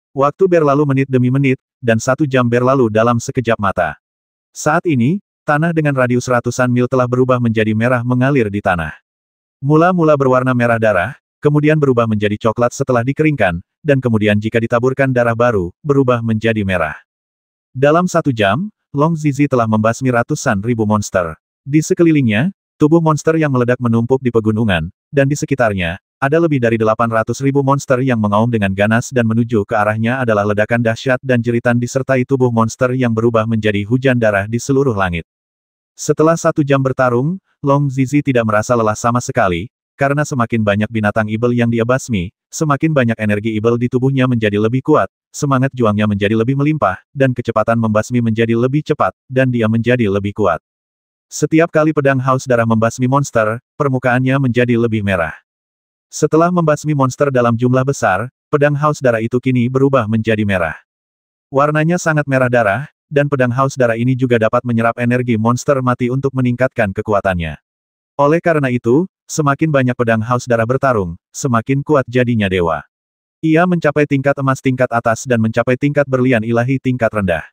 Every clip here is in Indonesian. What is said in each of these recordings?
Waktu berlalu menit demi menit, dan 1 jam berlalu dalam sekejap mata. Saat ini, tanah dengan radius ratusan mil telah berubah menjadi merah mengalir di tanah. Mula-mula berwarna merah darah, kemudian berubah menjadi coklat setelah dikeringkan, dan kemudian jika ditaburkan darah baru, berubah menjadi merah. Dalam 1 jam, Long Zizi telah membasmi ratusan ribu monster. Di sekelilingnya, tubuh monster yang meledak menumpuk di pegunungan, dan di sekitarnya, ada lebih dari 800.000 monster yang mengaum dengan ganas dan menuju ke arahnya adalah ledakan dahsyat dan jeritan disertai tubuh monster yang berubah menjadi hujan darah di seluruh langit. Setelah 1 jam bertarung, Long Zizi tidak merasa lelah sama sekali, karena semakin banyak binatang ibel yang dia basmi, semakin banyak energi ibel di tubuhnya menjadi lebih kuat, semangat juangnya menjadi lebih melimpah, dan kecepatan membasmi menjadi lebih cepat, dan dia menjadi lebih kuat. Setiap kali pedang haus darah membasmi monster, permukaannya menjadi lebih merah. Setelah membasmi monster dalam jumlah besar, pedang haus darah itu kini berubah menjadi merah. Warnanya sangat merah darah, dan pedang haus darah ini juga dapat menyerap energi monster mati untuk meningkatkan kekuatannya. Oleh karena itu, semakin banyak pedang haus darah bertarung, semakin kuat jadinya dewa. Ia mencapai tingkat emas tingkat atas dan mencapai tingkat berlian ilahi tingkat rendah.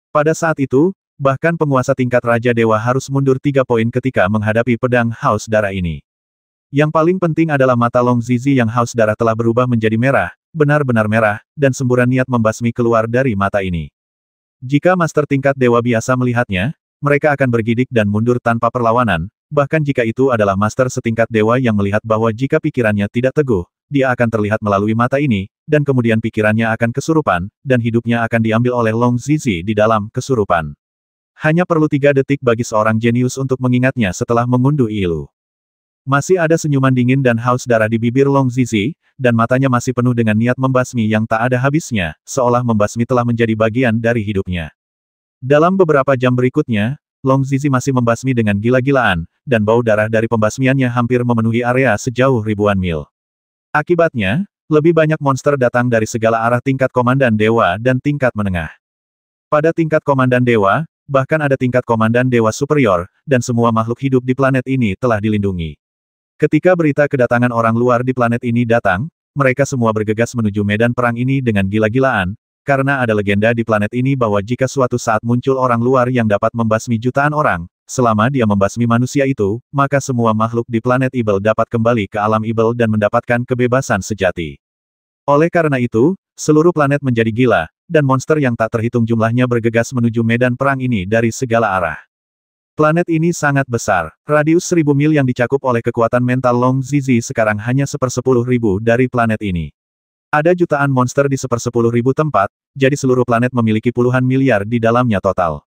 Pada saat itu, bahkan penguasa tingkat Raja Dewa harus mundur 3 poin ketika menghadapi pedang haus darah ini. Yang paling penting adalah mata Long Zizi yang haus darah telah berubah menjadi merah, benar-benar merah, dan semburan niat membasmi keluar dari mata ini. Jika master tingkat dewa biasa melihatnya, mereka akan bergidik dan mundur tanpa perlawanan, bahkan jika itu adalah master setingkat dewa yang melihat bahwa jika pikirannya tidak teguh, dia akan terlihat melalui mata ini, dan kemudian pikirannya akan kesurupan, dan hidupnya akan diambil oleh Long Zizi di dalam kesurupan. Hanya perlu 3 detik bagi seorang jenius untuk mengingatnya setelah mengunduh ilu. Masih ada senyuman dingin dan haus darah di bibir Long Zizi, dan matanya masih penuh dengan niat membasmi yang tak ada habisnya, seolah membasmi telah menjadi bagian dari hidupnya. Dalam beberapa jam berikutnya, Long Zizi masih membasmi dengan gila-gilaan, dan bau darah dari pembasmiannya hampir memenuhi area sejauh ribuan mil. Akibatnya, lebih banyak monster datang dari segala arah tingkat komandan dewa dan tingkat menengah. Pada tingkat komandan dewa, bahkan ada tingkat komandan dewa superior, dan semua makhluk hidup di planet ini telah dilindungi. Ketika berita kedatangan orang luar di planet ini datang, mereka semua bergegas menuju medan perang ini dengan gila-gilaan, karena ada legenda di planet ini bahwa jika suatu saat muncul orang luar yang dapat membasmi jutaan orang, selama dia membasmi manusia itu, maka semua makhluk di planet Ibel dapat kembali ke alam Ibel dan mendapatkan kebebasan sejati. Oleh karena itu, seluruh planet menjadi gila, dan monster yang tak terhitung jumlahnya bergegas menuju medan perang ini dari segala arah. Planet ini sangat besar. Radius 1000 mil yang dicakup oleh kekuatan mental Long Zizi sekarang hanya 1/10.000 dari planet ini. Ada jutaan monster di 1/10.000 tempat, jadi seluruh planet memiliki puluhan miliar di dalamnya total.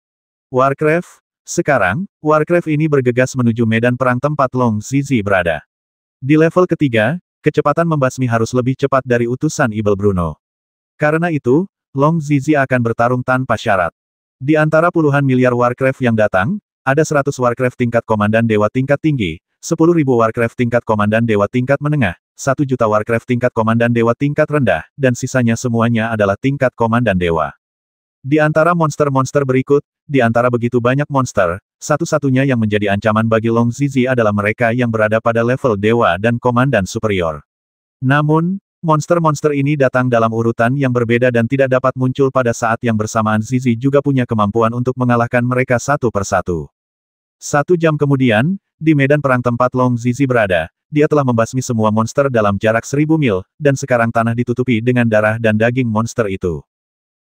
Warcraft. Sekarang, Warcraft ini bergegas menuju medan perang tempat Long Zizi berada. Di level ketiga, kecepatan membasmi harus lebih cepat dari utusan Ibel Bruno. Karena itu, Long Zizi akan bertarung tanpa syarat. Di antara puluhan miliar Warcraft yang datang, ada 100 Warcraft tingkat komandan dewa tingkat tinggi, 10.000 Warcraft tingkat komandan dewa tingkat menengah, 1 juta Warcraft tingkat komandan dewa tingkat rendah, dan sisanya semuanya adalah tingkat komandan dewa. Di antara monster-monster berikut, di antara begitu banyak monster, satu-satunya yang menjadi ancaman bagi Long Zizi adalah mereka yang berada pada level dewa dan komandan superior. Namun, monster-monster ini datang dalam urutan yang berbeda dan tidak dapat muncul pada saat yang bersamaan. Zizi juga punya kemampuan untuk mengalahkan mereka satu persatu. 1 jam kemudian, di medan perang tempat Long Zizi berada, dia telah membasmi semua monster dalam jarak 1000 mil, dan sekarang tanah ditutupi dengan darah dan daging monster itu.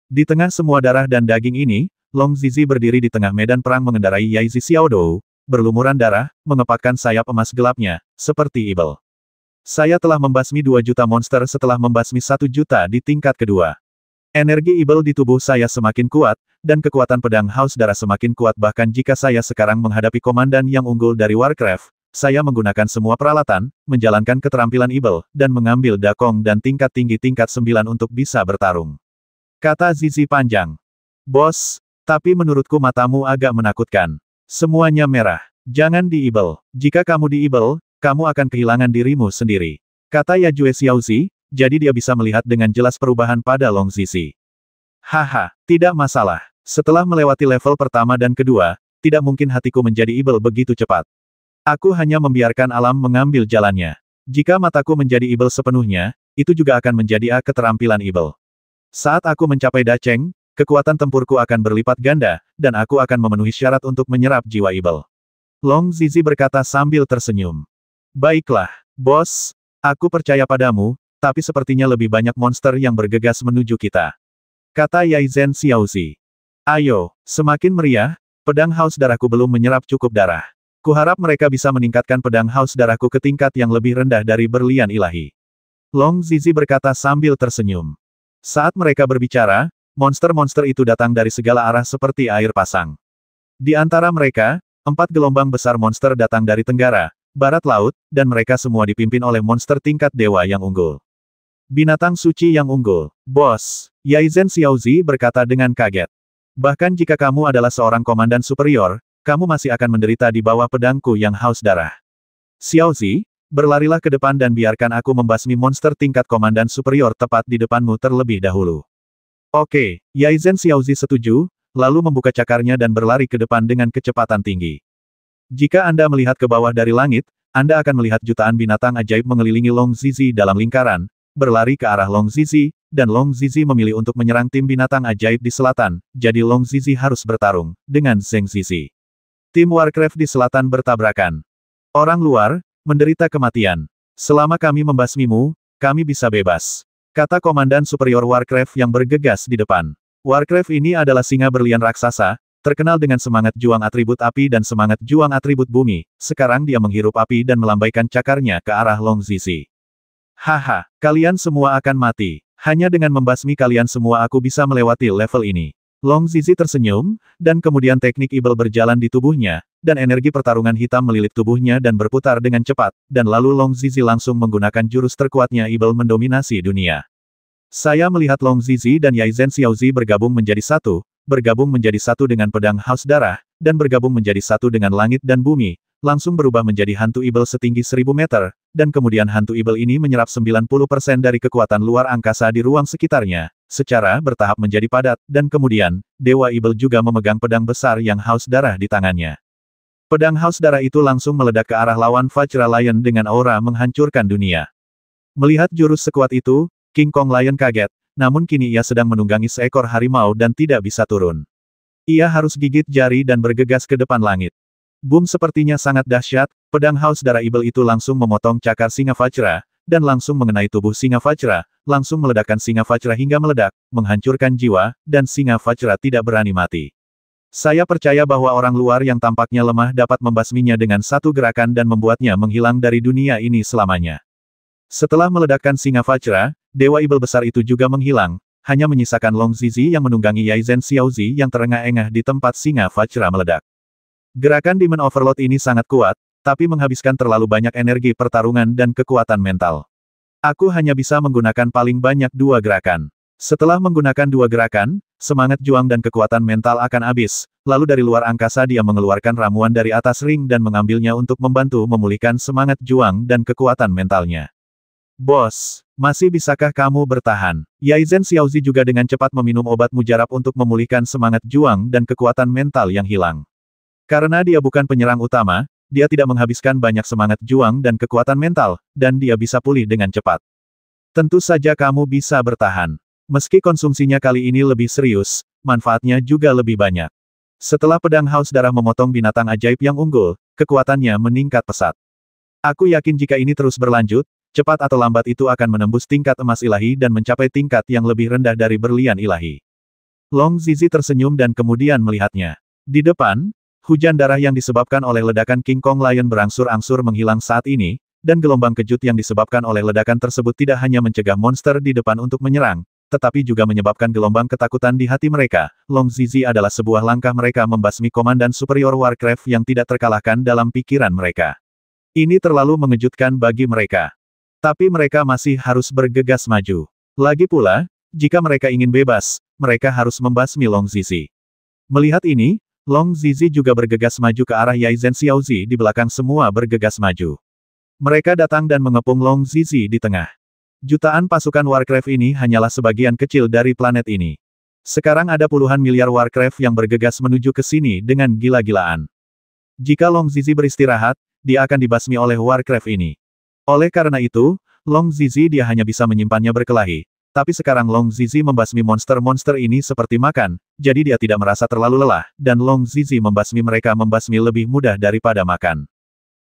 Di tengah semua darah dan daging ini, Long Zizi berdiri di tengah medan perang mengendarai Yaizi Xiaodou, berlumuran darah, mengepakkan sayap emas gelapnya, seperti Ibel. Saya telah membasmi 2 juta monster setelah membasmi 1 juta di tingkat kedua. Energi Ibel di tubuh saya semakin kuat, dan kekuatan pedang haus darah semakin kuat bahkan jika saya sekarang menghadapi komandan yang unggul dari Warcraft, saya menggunakan semua peralatan, menjalankan keterampilan Ibel, dan mengambil dakong dan tingkat tinggi tingkat 9 untuk bisa bertarung. Kata Zizi panjang. Bos, tapi menurutku matamu agak menakutkan. Semuanya merah. Jangan di Ibel. Jika kamu di Ibel, kamu akan kehilangan dirimu sendiri. Kata Yajue Xiaozi, jadi dia bisa melihat dengan jelas perubahan pada Long Zizi. Haha, tidak masalah. Setelah melewati level pertama dan kedua, tidak mungkin hatiku menjadi Ibel begitu cepat. Aku hanya membiarkan alam mengambil jalannya. Jika mataku menjadi Ibel sepenuhnya, itu juga akan menjadi keterampilan Ibel. Saat aku mencapai Dacheng, kekuatan tempurku akan berlipat ganda, dan aku akan memenuhi syarat untuk menyerap jiwa Ibel. Long Zizi berkata sambil tersenyum. Baiklah, bos, aku percaya padamu, tapi sepertinya lebih banyak monster yang bergegas menuju kita. Kata Yaizhen Xiaozi. Ayo, semakin meriah, pedang haus darahku belum menyerap cukup darah. Kuharap mereka bisa meningkatkan pedang haus darahku ke tingkat yang lebih rendah dari berlian ilahi. Long Zizi berkata sambil tersenyum. Saat mereka berbicara, monster-monster itu datang dari segala arah seperti air pasang. Di antara mereka, 4 gelombang besar monster datang dari tenggara, barat laut, dan mereka semua dipimpin oleh monster tingkat dewa yang unggul. Binatang suci yang unggul. Bos, Yaizhen Xiaozi berkata dengan kaget. Bahkan jika kamu adalah seorang komandan superior, kamu masih akan menderita di bawah pedangku yang haus darah. Xiaozi, berlarilah ke depan dan biarkan aku membasmi monster tingkat komandan superior tepat di depanmu terlebih dahulu. Oke, Yaizhen Xiaozi setuju, lalu membuka cakarnya dan berlari ke depan dengan kecepatan tinggi. Jika Anda melihat ke bawah dari langit, Anda akan melihat jutaan binatang ajaib mengelilingi Long Zizi dalam lingkaran, berlari ke arah Long Zizi, dan Long Zizi memilih untuk menyerang tim binatang ajaib di selatan, jadi Long Zizi harus bertarung dengan Zheng Zizi. Tim Warcraft di selatan bertabrakan. Orang luar, menderita kematian. Selama kami membasmimu, kami bisa bebas. Kata Komandan Superior Warcraft yang bergegas di depan. Warcraft ini adalah singa berlian raksasa, terkenal dengan semangat juang atribut api dan semangat juang atribut bumi. Sekarang dia menghirup api dan melambaikan cakarnya ke arah Long Zizi. Haha, kalian semua akan mati. Hanya dengan membasmi kalian semua aku bisa melewati level ini. Long Zizi tersenyum, dan kemudian teknik Ibel berjalan di tubuhnya, dan energi pertarungan hitam melilit tubuhnya dan berputar dengan cepat, dan lalu Long Zizi langsung menggunakan jurus terkuatnya Ibel mendominasi dunia. Saya melihat Long Zizi dan Yaizhen Xiaozi bergabung menjadi satu dengan pedang haus darah, dan bergabung menjadi satu dengan langit dan bumi, langsung berubah menjadi hantu Ibel setinggi 1000 meter, dan kemudian hantu Ibel ini menyerap 90% dari kekuatan luar angkasa di ruang sekitarnya, secara bertahap menjadi padat, dan kemudian, Dewa Ibel juga memegang pedang besar yang haus darah di tangannya. Pedang haus darah itu langsung meledak ke arah lawan Vajra Lion dengan aura menghancurkan dunia. Melihat jurus sekuat itu, King Kong Lion kaget, namun kini ia sedang menunggangi seekor harimau dan tidak bisa turun. Ia harus gigit jari dan bergegas ke depan langit. Boom sepertinya sangat dahsyat, pedang haus darah Ibel itu langsung memotong cakar singa Vajra, dan langsung mengenai tubuh singa Vajra, langsung meledakkan singa Vajra hingga meledak, menghancurkan jiwa, dan singa Vajra tidak berani mati. Saya percaya bahwa orang luar yang tampaknya lemah dapat membasminya dengan satu gerakan dan membuatnya menghilang dari dunia ini selamanya. Setelah meledakkan singa Vajra, Dewa Ibel besar itu juga menghilang, hanya menyisakan Long Zizi yang menunggangi Yaizhen Xiaozi yang terengah-engah di tempat singa Vajra meledak. Gerakan Demon Overload ini sangat kuat, tapi menghabiskan terlalu banyak energi pertarungan dan kekuatan mental. Aku hanya bisa menggunakan paling banyak 2 gerakan. Setelah menggunakan 2 gerakan, semangat juang dan kekuatan mental akan habis, lalu dari luar angkasa dia mengeluarkan ramuan dari atas ring dan mengambilnya untuk membantu memulihkan semangat juang dan kekuatan mentalnya. Bos, masih bisakah kamu bertahan? Yaizhen Xiaozi juga dengan cepat meminum obat mujarab untuk memulihkan semangat juang dan kekuatan mental yang hilang. Karena dia bukan penyerang utama, dia tidak menghabiskan banyak semangat juang dan kekuatan mental, dan dia bisa pulih dengan cepat. Tentu saja kamu bisa bertahan. Meski konsumsinya kali ini lebih serius, manfaatnya juga lebih banyak. Setelah pedang haus darah memotong binatang ajaib yang unggul, kekuatannya meningkat pesat. Aku yakin jika ini terus berlanjut, cepat atau lambat itu akan menembus tingkat emas ilahi dan mencapai tingkat yang lebih rendah dari berlian ilahi. Long Zizi tersenyum dan kemudian melihatnya. Di depan, hujan darah yang disebabkan oleh ledakan King Kong Lion berangsur-angsur menghilang saat ini, dan gelombang kejut yang disebabkan oleh ledakan tersebut tidak hanya mencegah monster di depan untuk menyerang, tetapi juga menyebabkan gelombang ketakutan di hati mereka. Long Zizi adalah sebuah langkah mereka membasmi Komandan Superior Warcraft yang tidak terkalahkan dalam pikiran mereka. Ini terlalu mengejutkan bagi mereka. Tapi mereka masih harus bergegas maju. Lagi pula, jika mereka ingin bebas, mereka harus membasmi Long Zizi. Melihat ini, Long Zizi juga bergegas maju ke arah Yaizhen Xiaozi di belakang semua bergegas maju. Mereka datang dan mengepung Long Zizi di tengah. Jutaan pasukan Warcraft ini hanyalah sebagian kecil dari planet ini. Sekarang ada puluhan miliar Warcraft yang bergegas menuju ke sini dengan gila-gilaan. Jika Long Zizi beristirahat, dia akan dibasmi oleh Warcraft ini. Oleh karena itu, Long Zizi dia hanya bisa menyimpannya berkelahi, Tapi sekarang Long Zizi membasmi monster-monster ini seperti makan, jadi dia tidak merasa terlalu lelah, dan Long Zizi membasmi mereka membasmi lebih mudah daripada makan.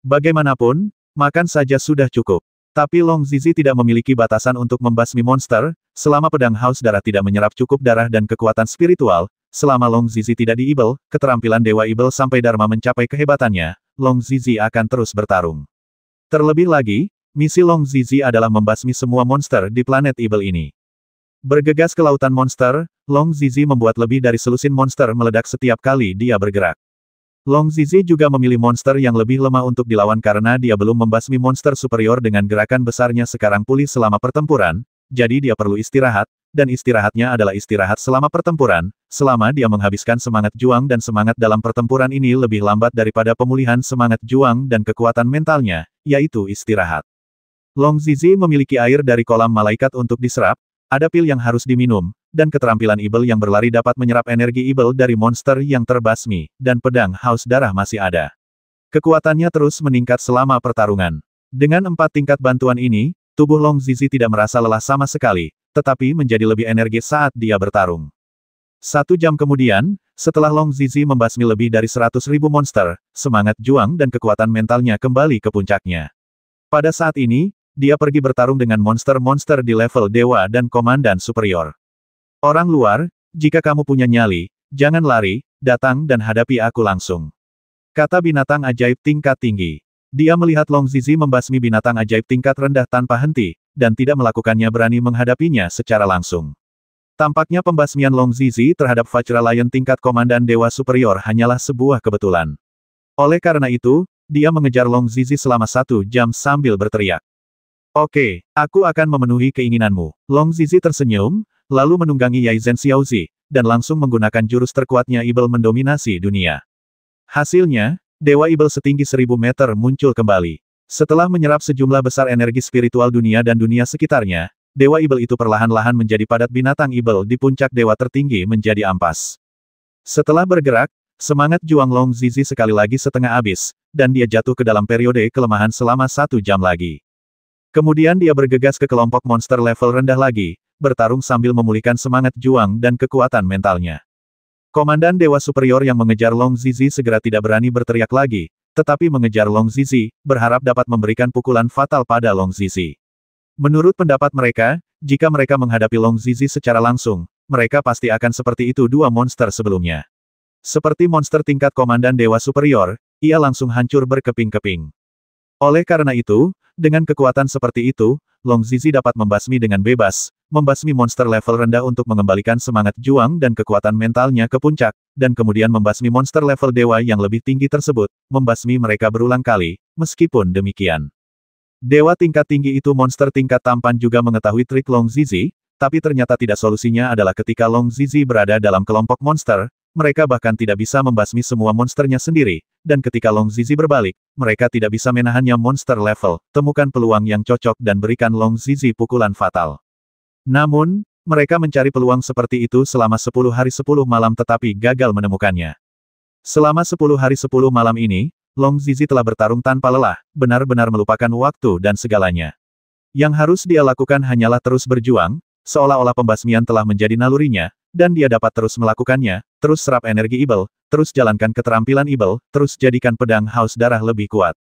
Bagaimanapun, makan saja sudah cukup. Tapi Long Zizi tidak memiliki batasan untuk membasmi monster, selama pedang haus darah tidak menyerap cukup darah dan kekuatan spiritual, selama Long Zizi tidak di-ibel, keterampilan Dewa Ibel sampai Dharma mencapai kehebatannya, Long Zizi akan terus bertarung. Terlebih lagi, misi Long Zizi adalah membasmi semua monster di planet Ibel ini. Bergegas ke lautan monster, Long Zizi membuat lebih dari selusin monster meledak setiap kali dia bergerak. Long Zizi juga memilih monster yang lebih lemah untuk dilawan karena dia belum membasmi monster superior dengan gerakan besarnya sekarang pulih selama pertempuran, jadi dia perlu istirahat, dan istirahatnya adalah istirahat selama pertempuran, selama dia menghabiskan semangat juang dan semangat dalam pertempuran ini lebih lambat daripada pemulihan semangat juang dan kekuatan mentalnya, yaitu istirahat. Long Zizi memiliki air dari kolam malaikat untuk diserap, ada pil yang harus diminum, dan keterampilan Ibel yang berlari dapat menyerap energi Ibel dari monster yang terbasmi, dan pedang haus darah masih ada. Kekuatannya terus meningkat selama pertarungan. Dengan 4 tingkat bantuan ini, tubuh Long Zizi tidak merasa lelah sama sekali, tetapi menjadi lebih energis saat dia bertarung. 1 jam kemudian, setelah Long Zizi membasmi lebih dari 100.000 monster, semangat juang dan kekuatan mentalnya kembali ke puncaknya. Pada saat ini, dia pergi bertarung dengan monster-monster di level dewa dan komandan superior. Orang luar, jika kamu punya nyali, jangan lari, datang dan hadapi aku langsung. Kata binatang ajaib tingkat tinggi. Dia melihat Long Zizi membasmi binatang ajaib tingkat rendah tanpa henti, dan tidak melakukannya berani menghadapinya secara langsung. Tampaknya pembasmian Long Zizi terhadap Vajra Lion tingkat komandan dewa superior hanyalah sebuah kebetulan. Oleh karena itu, dia mengejar Long Zizi selama 1 jam sambil berteriak. Oke, aku akan memenuhi keinginanmu. Long Zizi tersenyum, lalu menunggangi Yaizen Xiaozi, dan langsung menggunakan jurus terkuatnya Ibel mendominasi dunia. Hasilnya, Dewa Ibel setinggi 1000 meter muncul kembali. Setelah menyerap sejumlah besar energi spiritual dunia dan dunia sekitarnya, Dewa Ibel itu perlahan-lahan menjadi padat binatang Ibel di puncak dewa tertinggi menjadi ampas. Setelah bergerak, semangat juang Long Zizi sekali lagi setengah habis, dan dia jatuh ke dalam periode kelemahan selama 1 jam lagi. Kemudian dia bergegas ke kelompok monster level rendah lagi, bertarung sambil memulihkan semangat juang dan kekuatan mentalnya. Komandan Dewa Superior yang mengejar Long Zizi segera tidak berani berteriak lagi, tetapi mengejar Long Zizi, berharap dapat memberikan pukulan fatal pada Long Zizi. Menurut pendapat mereka, jika mereka menghadapi Long Zizi secara langsung, mereka pasti akan seperti itu 2 monster sebelumnya. Seperti monster tingkat Komandan Dewa Superior, ia langsung hancur berkeping-keping. Oleh karena itu, dengan kekuatan seperti itu, Long Zizi dapat membasmi dengan bebas, membasmi monster level rendah untuk mengembalikan semangat juang dan kekuatan mentalnya ke puncak, dan kemudian membasmi monster level dewa yang lebih tinggi tersebut, membasmi mereka berulang kali, meskipun demikian. Dewa tingkat tinggi itu monster tingkat tampan juga mengetahui trik Long Zizi, tapi ternyata tidak solusinya adalah ketika Long Zizi berada dalam kelompok monster, mereka bahkan tidak bisa membasmi semua monsternya sendiri, dan ketika Long Zizi berbalik, mereka tidak bisa menahannya monster level, temukan peluang yang cocok dan berikan Long Zizi pukulan fatal. Namun, mereka mencari peluang seperti itu selama 10 hari 10 malam tetapi gagal menemukannya. Selama 10 hari 10 malam ini, Long Zizi telah bertarung tanpa lelah, benar-benar melupakan waktu dan segalanya. Yang harus dia lakukan hanyalah terus berjuang, seolah-olah pembasmian telah menjadi nalurinya, dan dia dapat terus melakukannya, terus serap energi Ibel, terus jalankan keterampilan Ibel, terus jadikan pedang haus darah lebih kuat.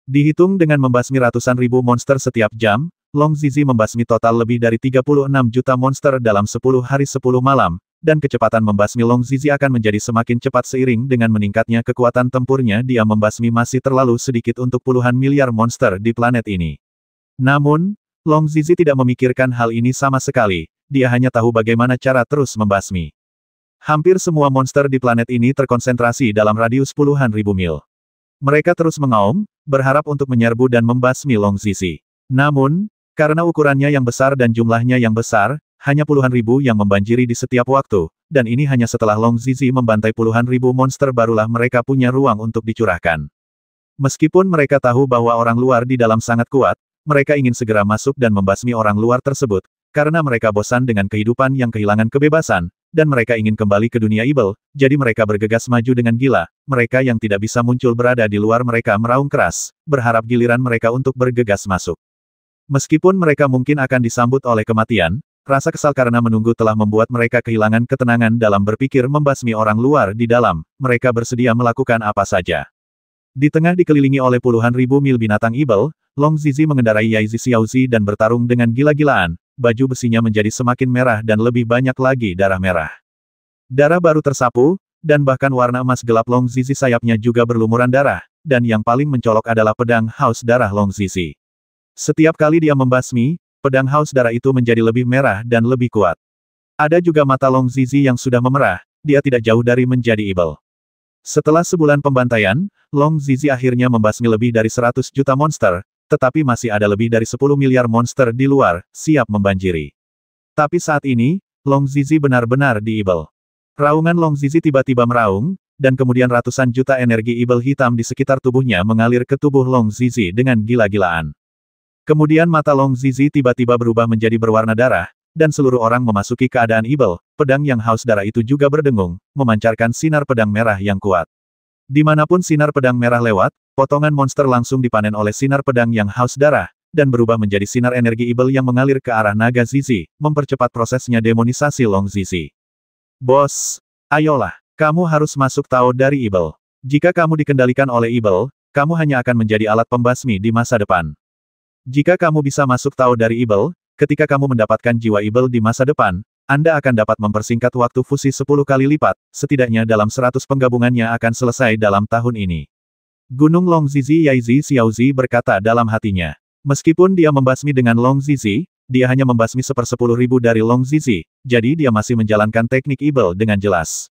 Dihitung dengan membasmi ratusan ribu monster setiap jam, Long Zizi membasmi total lebih dari 36 juta monster dalam 10 hari 10 malam, dan kecepatan membasmi Long Zizi akan menjadi semakin cepat seiring dengan meningkatnya kekuatan tempurnya. Dia membasmi masih terlalu sedikit untuk puluhan miliar monster di planet ini. Namun, Long Zizi tidak memikirkan hal ini sama sekali, dia hanya tahu bagaimana cara terus membasmi. Hampir semua monster di planet ini terkonsentrasi dalam radius puluhan ribu mil. Mereka terus mengaum, berharap untuk menyerbu dan membasmi Long Zizi. Namun, karena ukurannya yang besar dan jumlahnya yang besar, hanya puluhan ribu yang membanjiri di setiap waktu, dan ini hanya setelah Long Zizi membantai puluhan ribu monster barulah mereka punya ruang untuk dicurahkan. Meskipun mereka tahu bahwa orang luar di dalam sangat kuat, mereka ingin segera masuk dan membasmi orang luar tersebut, karena mereka bosan dengan kehidupan yang kehilangan kebebasan, dan mereka ingin kembali ke dunia Ibel, jadi mereka bergegas maju dengan gila. Mereka yang tidak bisa muncul berada di luar mereka meraung keras, berharap giliran mereka untuk bergegas masuk. Meskipun mereka mungkin akan disambut oleh kematian, Rasa kesal karena menunggu telah membuat mereka kehilangan ketenangan dalam berpikir membasmi orang luar di dalam, mereka bersedia melakukan apa saja. Di tengah dikelilingi oleh puluhan ribu mil binatang ibel, Long Zizi mengendarai Yaizi Xiaozi dan bertarung dengan gila-gilaan, baju besinya menjadi semakin merah dan lebih banyak lagi darah merah. Darah baru tersapu, dan bahkan warna emas gelap Long Zizi sayapnya juga berlumuran darah, dan yang paling mencolok adalah pedang haus darah Long Zizi. Setiap kali dia membasmi, pedang haus darah itu menjadi lebih merah dan lebih kuat. Ada juga mata Long Zizi yang sudah memerah, dia tidak jauh dari menjadi ibel. Setelah sebulan pembantaian, Long Zizi akhirnya membasmi lebih dari 100 juta monster, tetapi masih ada lebih dari 10 miliar monster di luar, siap membanjiri. Tapi saat ini, Long Zizi benar-benar di ibel. Raungan Long Zizi tiba-tiba meraung, dan kemudian ratusan juta energi ibel hitam di sekitar tubuhnya mengalir ke tubuh Long Zizi dengan gila-gilaan. Kemudian mata Long Zizi tiba-tiba berubah menjadi berwarna darah, dan seluruh orang memasuki keadaan ibel, pedang yang haus darah itu juga berdengung, memancarkan sinar pedang merah yang kuat. Dimanapun sinar pedang merah lewat, potongan monster langsung dipanen oleh sinar pedang yang haus darah, dan berubah menjadi sinar energi ibel yang mengalir ke arah naga Zizi, mempercepat prosesnya demonisasi Long Zizi. Bos, ayolah. Kamu harus masuk Tao dari ibel. Jika kamu dikendalikan oleh ibel, kamu hanya akan menjadi alat pembasmi di masa depan. Jika kamu bisa masuk Tao dari ibel, ketika kamu mendapatkan jiwa ibel di masa depan, Anda akan dapat mempersingkat waktu fusi 10 kali lipat, setidaknya dalam 100 penggabungannya akan selesai dalam tahun ini. Gunung Long Zizi Yaizi Xiaozi berkata dalam hatinya. Meskipun dia membasmi dengan Long Zizi, dia hanya membasmi 1/10.000 dari Long Zizi, jadi dia masih menjalankan teknik ibel dengan jelas.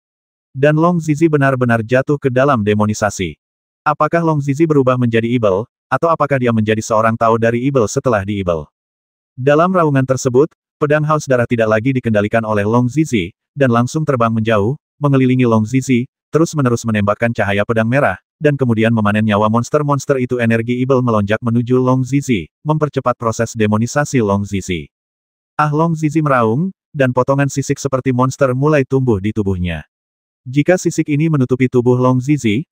Dan Long Zizi benar-benar jatuh ke dalam demonisasi. Apakah Long Zizi berubah menjadi ibel, atau apakah dia menjadi seorang Tao dari ibel setelah di ibel? Dalam raungan tersebut, pedang haus darah tidak lagi dikendalikan oleh Long Zizi, dan langsung terbang menjauh, mengelilingi Long Zizi, terus-menerus menembakkan cahaya pedang merah, dan kemudian memanen nyawa monster-monster itu. Energi ibel melonjak menuju Long Zizi, mempercepat proses demonisasi Long Zizi. Long Zizi meraung, dan potongan sisik seperti monster mulai tumbuh di tubuhnya. Jika sisik ini menutupi tubuh Long Zizi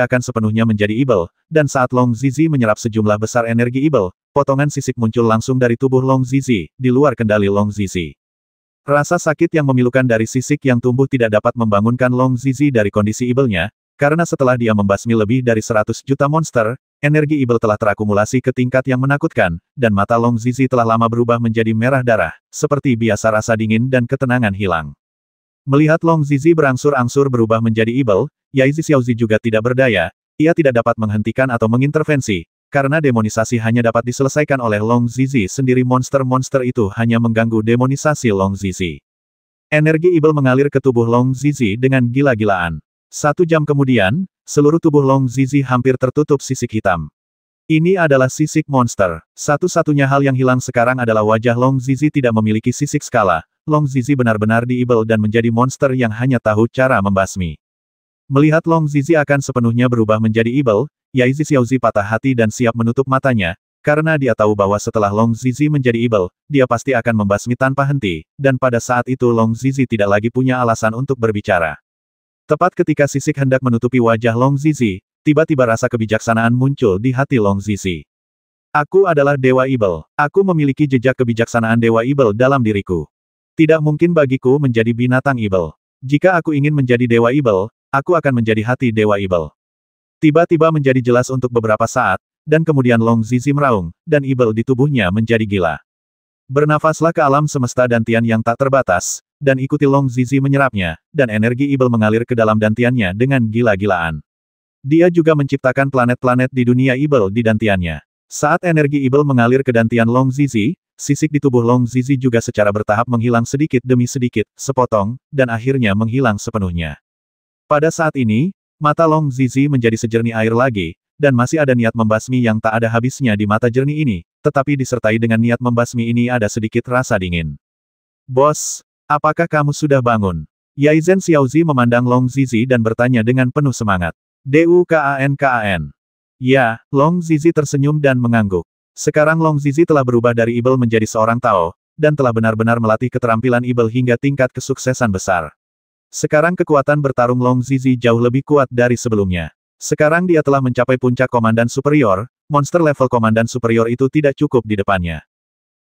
akan sepenuhnya menjadi ibel, dan saat Long Zizi menyerap sejumlah besar energi ibel, potongan sisik muncul langsung dari tubuh Long Zizi, di luar kendali Long Zizi. Rasa sakit yang memilukan dari sisik yang tumbuh tidak dapat membangunkan Long Zizi dari kondisi ibelnya, karena setelah dia membasmi lebih dari 100 juta monster, energi ibel telah terakumulasi ke tingkat yang menakutkan, dan mata Long Zizi telah lama berubah menjadi merah darah, seperti biasa rasa dingin dan ketenangan hilang. Melihat Long Zizi berangsur-angsur berubah menjadi ibel, Yaizi Xiaozi juga tidak berdaya, ia tidak dapat menghentikan atau mengintervensi, karena demonisasi hanya dapat diselesaikan oleh Long Zizi sendiri. Monster-monster itu hanya mengganggu demonisasi Long Zizi. Energi ibel mengalir ke tubuh Long Zizi dengan gila-gilaan. 1 jam kemudian, seluruh tubuh Long Zizi hampir tertutup sisik hitam. Ini adalah sisik monster. Satu-satunya hal yang hilang sekarang adalah wajah Long Zizi tidak memiliki sisik skala. Long Zizi benar-benar di-ibel dan menjadi monster yang hanya tahu cara membasmi. Melihat Long Zizi akan sepenuhnya berubah menjadi ibel, Yaizi Xiaozi patah hati dan siap menutup matanya, karena dia tahu bahwa setelah Long Zizi menjadi ibel, dia pasti akan membasmi tanpa henti, dan pada saat itu Long Zizi tidak lagi punya alasan untuk berbicara. Tepat ketika sisik hendak menutupi wajah Long Zizi, tiba-tiba rasa kebijaksanaan muncul di hati Long Zizi. Aku adalah Dewa Ibel. Aku memiliki jejak kebijaksanaan Dewa Ibel dalam diriku. Tidak mungkin bagiku menjadi binatang ibel. Jika aku ingin menjadi Dewa Ibel, aku akan menjadi hati Dewa Ibel. Tiba-tiba menjadi jelas untuk beberapa saat, dan kemudian Long Zizi meraung, dan ibel di tubuhnya menjadi gila. Bernafaslah ke alam semesta dantian yang tak terbatas, dan ikuti Long Zizi menyerapnya, dan energi ibel mengalir ke dalam dantiannya dengan gila-gilaan. Dia juga menciptakan planet-planet di dunia ibel di dantiannya. Saat energi ibel mengalir ke dantian Long Zizi, sisik di tubuh Long Zizi juga secara bertahap menghilang sedikit demi sedikit, sepotong, dan akhirnya menghilang sepenuhnya. Pada saat ini, mata Long Zizi menjadi sejernih air lagi, dan masih ada niat membasmi yang tak ada habisnya di mata jernih ini, tetapi disertai dengan niat membasmi ini ada sedikit rasa dingin. Bos, apakah kamu sudah bangun? Yaizen Xiaozi memandang Long Zizi dan bertanya dengan penuh semangat. DUKAN. Ya, Long Zizi tersenyum dan mengangguk. Sekarang Long Zizi telah berubah dari ibel menjadi seorang Tao, dan telah benar-benar melatih keterampilan ibel hingga tingkat kesuksesan besar. Sekarang kekuatan bertarung Long Zizi jauh lebih kuat dari sebelumnya. Sekarang dia telah mencapai puncak komandan superior, monster level komandan superior itu tidak cukup di depannya.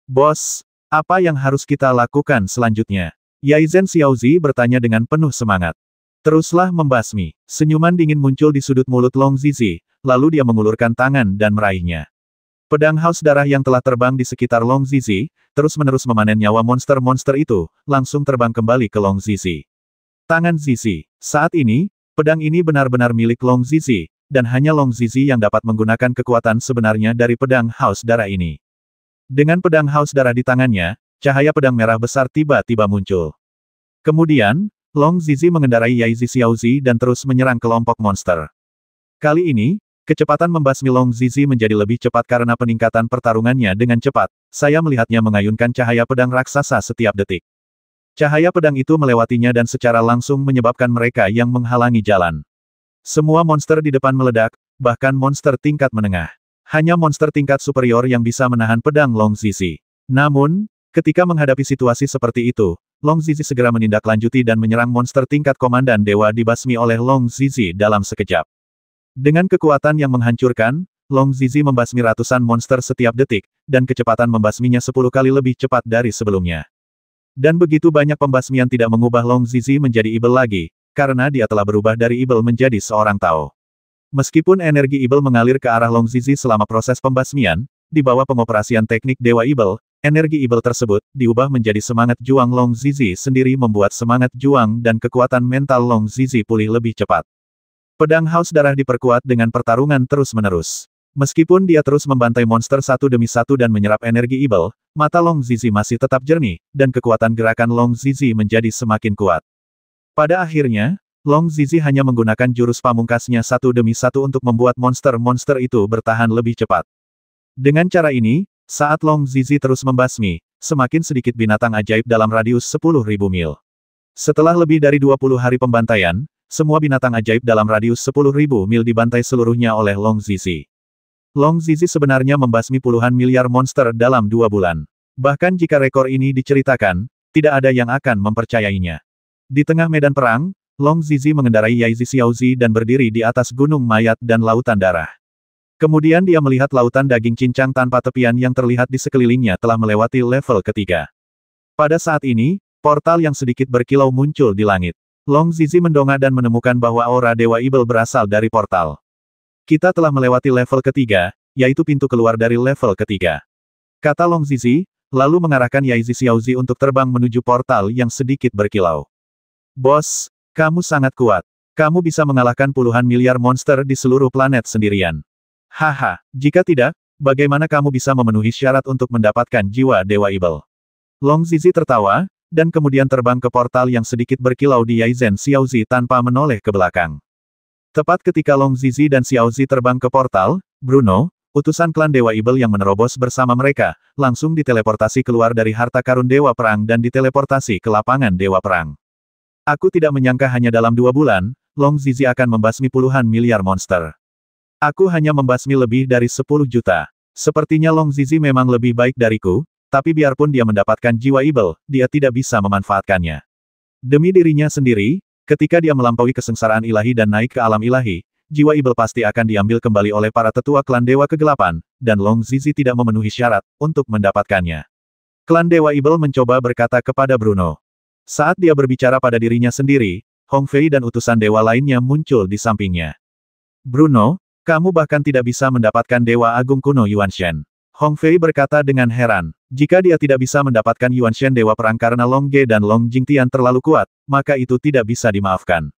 Bos, Apa yang harus kita lakukan selanjutnya? Yaizhen Xiaozi bertanya dengan penuh semangat. Teruslah membasmi. Senyuman dingin muncul di sudut mulut Long Zizi, lalu dia mengulurkan tangan dan meraihnya. Pedang haus darah yang telah terbang di sekitar Long Zizi, terus-menerus memanen nyawa monster-monster itu, langsung terbang kembali ke Long Zizi. Tangan Zizi. Saat ini, pedang ini benar-benar milik Long Zizi, dan hanya Long Zizi yang dapat menggunakan kekuatan sebenarnya dari pedang haus darah ini. Dengan pedang haus darah di tangannya, cahaya pedang merah besar tiba-tiba muncul. Kemudian, Long Zizi mengendarai Yaizhi Xiaozi dan terus menyerang kelompok monster. Kali ini, kecepatan membasmi Long Zizi menjadi lebih cepat karena peningkatan pertarungannya dengan cepat. Saya melihatnya mengayunkan cahaya pedang raksasa setiap detik. Cahaya pedang itu melewatinya dan secara langsung menyebabkan mereka yang menghalangi jalan. Semua monster di depan meledak, bahkan monster tingkat menengah. Hanya monster tingkat superior yang bisa menahan pedang Long Zizi. Namun, ketika menghadapi situasi seperti itu, Long Zizi segera menindaklanjuti dan menyerang monster tingkat komandan dewa dibasmi oleh Long Zizi dalam sekejap. Dengan kekuatan yang menghancurkan, Long Zizi membasmi ratusan monster setiap detik, dan kecepatan membasminya 10 kali lebih cepat dari sebelumnya. Dan begitu banyak pembasmian tidak mengubah Long Zizi menjadi Ibel lagi, karena dia telah berubah dari Ibel menjadi seorang Tao. Meskipun energi Ibel mengalir ke arah Long Zizi selama proses pembasmian, di bawah pengoperasian teknik Dewa Ibel, energi Ibel tersebut diubah menjadi semangat juang Long Zizi sendiri membuat semangat juang dan kekuatan mental Long Zizi pulih lebih cepat. Pedang haus darah diperkuat dengan pertarungan terus-menerus. Meskipun dia terus membantai monster satu demi satu dan menyerap energi Ibel, mata Long Zizi masih tetap jernih, dan kekuatan gerakan Long Zizi menjadi semakin kuat. Pada akhirnya, Long Zizi hanya menggunakan jurus pamungkasnya satu demi satu untuk membuat monster-monster itu bertahan lebih cepat. Dengan cara ini, saat Long Zizi terus membasmi, semakin sedikit binatang ajaib dalam radius 10.000 mil. Setelah lebih dari 20 hari pembantaian, semua binatang ajaib dalam radius 10.000 mil dibantai seluruhnya oleh Long Zizi. Long Zizi sebenarnya membasmi puluhan miliar monster dalam 2 bulan. Bahkan jika rekor ini diceritakan, tidak ada yang akan mempercayainya. Di tengah medan perang, Long Zizi mengendarai Yaizhi Xiaozi dan berdiri di atas gunung mayat dan lautan darah. Kemudian dia melihat lautan daging cincang tanpa tepian yang terlihat di sekelilingnya telah melewati level ketiga. Pada saat ini, portal yang sedikit berkilau muncul di langit. Long Zizi mendongak dan menemukan bahwa aura Dewa Ibel berasal dari portal. Kita telah melewati level ketiga, yaitu pintu keluar dari level ketiga. Kata Long Zizi, lalu mengarahkan Yaizhi Xiaozi untuk terbang menuju portal yang sedikit berkilau. Bos, kamu sangat kuat. Kamu bisa mengalahkan puluhan miliar monster di seluruh planet sendirian. Haha, jika tidak, bagaimana kamu bisa memenuhi syarat untuk mendapatkan jiwa Dewa Ibel? Long Zizi tertawa, dan kemudian terbang ke portal yang sedikit berkilau di Yaizhen Xiaozi tanpa menoleh ke belakang. Tepat ketika Long Zizi dan Xiaozi terbang ke portal, Bruno, utusan klan Dewa Ibel yang menerobos bersama mereka, langsung diteleportasi keluar dari harta karun Dewa Perang dan diteleportasi ke lapangan Dewa Perang. Aku tidak menyangka hanya dalam 2 bulan, Long Zizi akan membasmi puluhan miliar monster. Aku hanya membasmi lebih dari 10 juta. Sepertinya Long Zizi memang lebih baik dariku, tapi biarpun dia mendapatkan jiwa Ibel, dia tidak bisa memanfaatkannya. Demi dirinya sendiri, ketika dia melampaui kesengsaraan ilahi dan naik ke alam ilahi, jiwa Ibel pasti akan diambil kembali oleh para tetua klan Dewa Kegelapan, dan Long Zizi tidak memenuhi syarat untuk mendapatkannya. Klan Dewa Ibel mencoba berkata kepada Bruno. Saat dia berbicara pada dirinya sendiri, Hong Fei dan utusan dewa lainnya muncul di sampingnya. Bruno, kamu bahkan tidak bisa mendapatkan Dewa Agung kuno Yuan Shen. Hong Fei berkata dengan heran. Jika dia tidak bisa mendapatkan Yuan Shen Dewa Perang karena Long Ge dan Long Jingtian terlalu kuat, maka itu tidak bisa dimaafkan.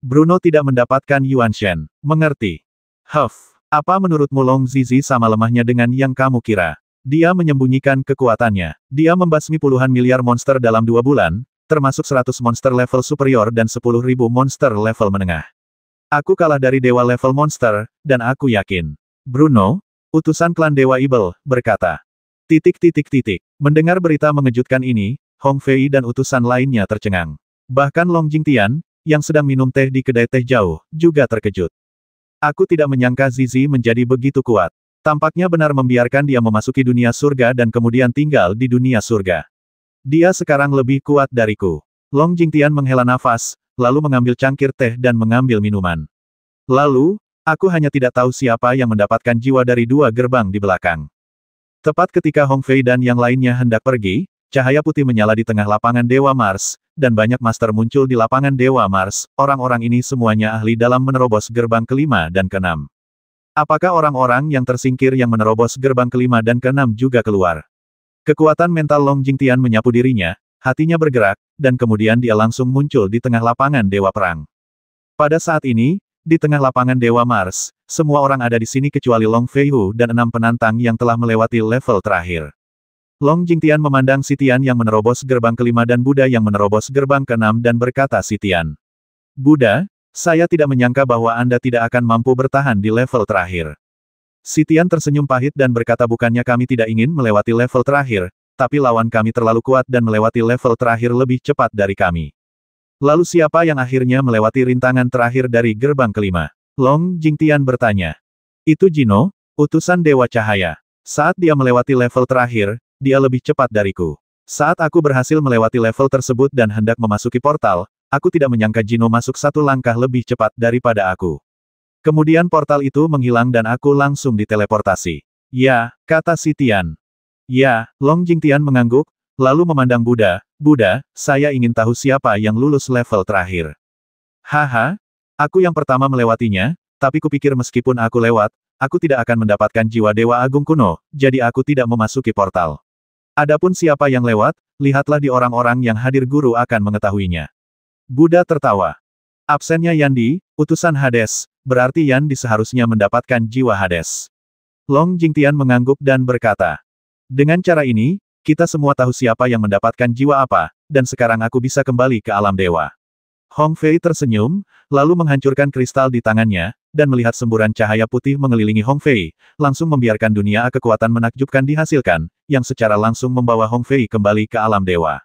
Bruno tidak mendapatkan Yuan Shen. Mengerti? Huff. Apa menurutmu Long Zizi sama lemahnya dengan yang kamu kira? Dia menyembunyikan kekuatannya. Dia membasmi puluhan miliar monster dalam 2 bulan, termasuk 100 monster level superior dan 10.000 monster level menengah. Aku kalah dari dewa level monster, dan aku yakin. Bruno, utusan klan Dewa Ibel, berkata. Mendengar berita mengejutkan ini, Hong Fei dan utusan lainnya tercengang. Bahkan Long Jingtian, yang sedang minum teh di kedai teh jauh, juga terkejut. Aku tidak menyangka Zizi menjadi begitu kuat. Tampaknya benar membiarkan dia memasuki dunia surga dan kemudian tinggal di dunia surga. Dia sekarang lebih kuat dariku. Long Jingtian menghela nafas, lalu mengambil cangkir teh dan mengambil minuman. Lalu, aku hanya tidak tahu siapa yang mendapatkan jiwa dari 2 gerbang di belakang. Tepat ketika Hong Fei dan yang lainnya hendak pergi, cahaya putih menyala di tengah lapangan Dewa Mars, dan banyak master muncul di lapangan Dewa Mars. Orang-orang ini semuanya ahli dalam menerobos gerbang kelima dan keenam. Apakah orang-orang yang tersingkir yang menerobos gerbang kelima dan keenam juga keluar? Kekuatan mental Long Jingtian menyapu dirinya, hatinya bergerak, dan kemudian dia langsung muncul di tengah lapangan Dewa Perang. Pada saat ini, di tengah lapangan Dewa Mars, semua orang ada di sini kecuali Long Feihu dan 6 penantang yang telah melewati level terakhir. Long Jingtian memandang Si Tian yang menerobos gerbang kelima dan Buddha yang menerobos gerbang keenam dan berkata Si Tian. Buddha, saya tidak menyangka bahwa Anda tidak akan mampu bertahan di level terakhir. Si Tian tersenyum pahit dan berkata bukannya kami tidak ingin melewati level terakhir, tapi lawan kami terlalu kuat dan melewati level terakhir lebih cepat dari kami. Lalu siapa yang akhirnya melewati rintangan terakhir dari gerbang kelima? Long Jingtian bertanya. Itu Jino, utusan Dewa Cahaya. Saat dia melewati level terakhir, dia lebih cepat dariku. Saat aku berhasil melewati level tersebut dan hendak memasuki portal, aku tidak menyangka Jino masuk satu langkah lebih cepat daripada aku. Kemudian portal itu menghilang dan aku langsung diteleportasi. Ya, kata Si Tian. Ya, Long Jingtian mengangguk, lalu memandang Buddha. Buddha, saya ingin tahu siapa yang lulus level terakhir. Haha, aku yang pertama melewatinya, tapi kupikir meskipun aku lewat, aku tidak akan mendapatkan jiwa Dewa Agung kuno, jadi aku tidak memasuki portal. Adapun siapa yang lewat, lihatlah di orang-orang yang hadir guru akan mengetahuinya. Buddha tertawa. Absennya Yandi, utusan Hades, berarti Yandi seharusnya mendapatkan jiwa Hades. Long Jingtian mengangguk dan berkata, dengan cara ini, kita semua tahu siapa yang mendapatkan jiwa apa, dan sekarang aku bisa kembali ke alam dewa. Hong Fei tersenyum, lalu menghancurkan kristal di tangannya, dan melihat semburan cahaya putih mengelilingi Hong Fei, langsung membiarkan dunia kekuatan menakjubkan dihasilkan, yang secara langsung membawa Hong Fei kembali ke alam dewa.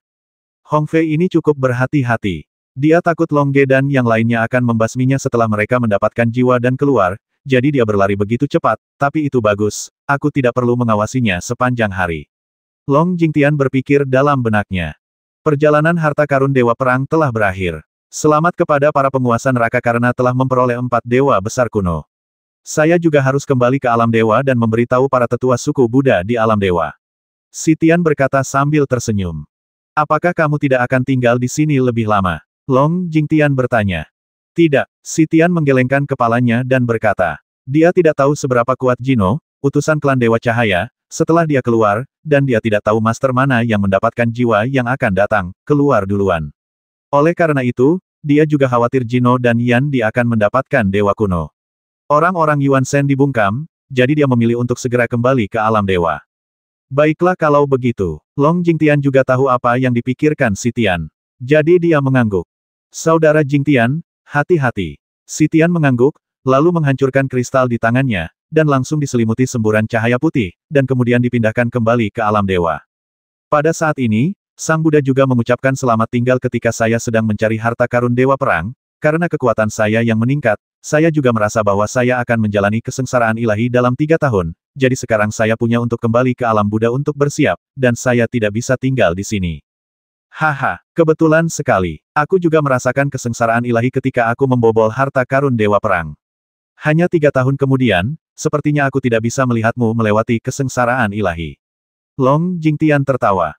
Hong Fei ini cukup berhati-hati. Dia takut Long Ge dan yang lainnya akan membasminya setelah mereka mendapatkan jiwa dan keluar, jadi dia berlari begitu cepat, tapi itu bagus, aku tidak perlu mengawasinya sepanjang hari. Long Jingtian berpikir dalam benaknya. Perjalanan harta karun Dewa Perang telah berakhir. Selamat kepada para penguasa neraka karena telah memperoleh 4 dewa besar kuno. Saya juga harus kembali ke alam dewa dan memberitahu para tetua suku Buddha di alam dewa. Si Tian berkata sambil tersenyum. Apakah kamu tidak akan tinggal di sini lebih lama? Long Jingtian bertanya. Tidak, Si Tian menggelengkan kepalanya dan berkata. Dia tidak tahu seberapa kuat Jino, utusan klan Dewa Cahaya, setelah dia keluar, dan dia tidak tahu master mana yang mendapatkan jiwa yang akan datang, keluar duluan. Oleh karena itu, dia juga khawatir Jino dan Yandi akan mendapatkan dewa kuno. Orang-orang Yuan Shen dibungkam, jadi dia memilih untuk segera kembali ke alam dewa. Baiklah kalau begitu, Long Jingtian juga tahu apa yang dipikirkan Si Tian. Jadi dia mengangguk. Saudara Jingtian, hati-hati. Si Tian mengangguk, lalu menghancurkan kristal di tangannya, dan langsung diselimuti semburan cahaya putih, dan kemudian dipindahkan kembali ke alam dewa. Pada saat ini, Sang Buddha juga mengucapkan selamat tinggal ketika saya sedang mencari harta karun Dewa Perang, karena kekuatan saya yang meningkat, saya juga merasa bahwa saya akan menjalani kesengsaraan ilahi dalam 3 tahun, jadi sekarang saya punya untuk kembali ke alam Buddha untuk bersiap, dan saya tidak bisa tinggal di sini. Haha, kebetulan sekali. Aku juga merasakan kesengsaraan ilahi ketika aku membobol harta karun Dewa Perang. Hanya 3 tahun kemudian, sepertinya aku tidak bisa melihatmu melewati kesengsaraan ilahi. Long Jingtian tertawa.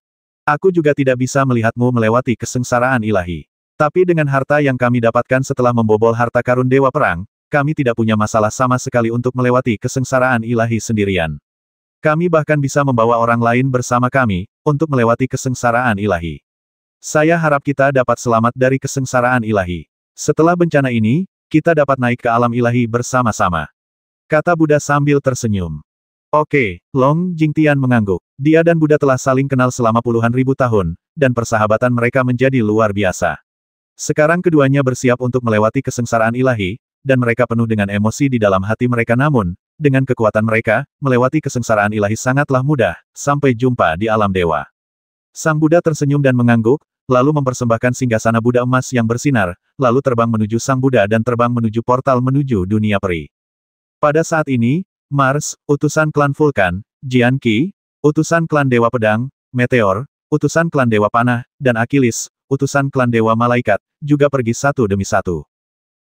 Aku juga tidak bisa melihatmu melewati kesengsaraan ilahi. Tapi dengan harta yang kami dapatkan setelah membobol harta karun Dewa Perang, kami tidak punya masalah sama sekali untuk melewati kesengsaraan ilahi sendirian. Kami bahkan bisa membawa orang lain bersama kami, untuk melewati kesengsaraan ilahi. Saya harap kita dapat selamat dari kesengsaraan ilahi. Setelah bencana ini, kita dapat naik ke alam ilahi bersama-sama. Kata Buddha sambil tersenyum. Oke, Long Jingtian mengangguk. Dia dan Buddha telah saling kenal selama puluhan ribu tahun, dan persahabatan mereka menjadi luar biasa. Sekarang keduanya bersiap untuk melewati kesengsaraan ilahi, dan mereka penuh dengan emosi di dalam hati mereka namun, dengan kekuatan mereka, melewati kesengsaraan ilahi sangatlah mudah, sampai jumpa di alam dewa. Sang Buddha tersenyum dan mengangguk, lalu mempersembahkan singgasana Buddha emas yang bersinar, lalu terbang menuju Sang Buddha dan terbang menuju portal menuju dunia peri. Pada saat ini, Mars, utusan klan Vulkan, Jian Qi, utusan klan Dewa Pedang, Meteor, utusan klan Dewa Panah, dan Achilles, utusan klan Dewa Malaikat, juga pergi satu demi satu.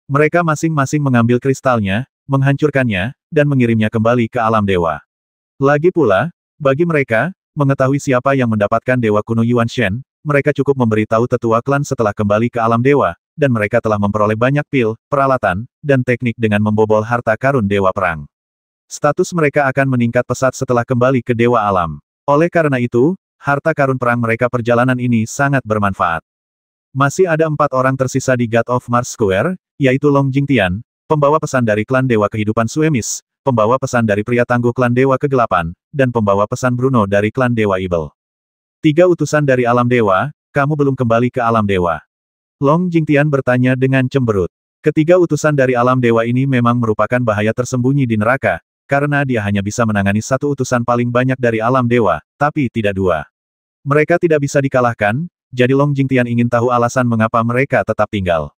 Mereka masing-masing mengambil kristalnya, menghancurkannya, dan mengirimnya kembali ke alam dewa. Lagi pula, Bagi mereka, mengetahui siapa yang mendapatkan dewa kuno Yuan Shen, mereka cukup memberitahu tetua klan setelah kembali ke alam dewa, dan mereka telah memperoleh banyak pil, peralatan, dan teknik dengan membobol harta karun dewa perang. Status mereka akan meningkat pesat setelah kembali ke dewa alam. Oleh karena itu, harta karun perang mereka perjalanan ini sangat bermanfaat. Masih ada 4 orang tersisa di God of Mars Square, yaitu Long Jingtian, pembawa pesan dari klan Dewa Kehidupan Suemis, pembawa pesan dari pria tangguh klan Dewa Kegelapan, dan pembawa pesan Bruno dari klan Dewa Evil. 3 utusan dari alam dewa, kamu belum kembali ke alam dewa. Long Jingtian bertanya dengan cemberut. Ketiga utusan dari alam dewa ini memang merupakan bahaya tersembunyi di neraka, karena dia hanya bisa menangani 1 utusan paling banyak dari alam dewa, tapi tidak 2. Mereka tidak bisa dikalahkan, jadi Long Jingtian ingin tahu alasan mengapa mereka tetap tinggal.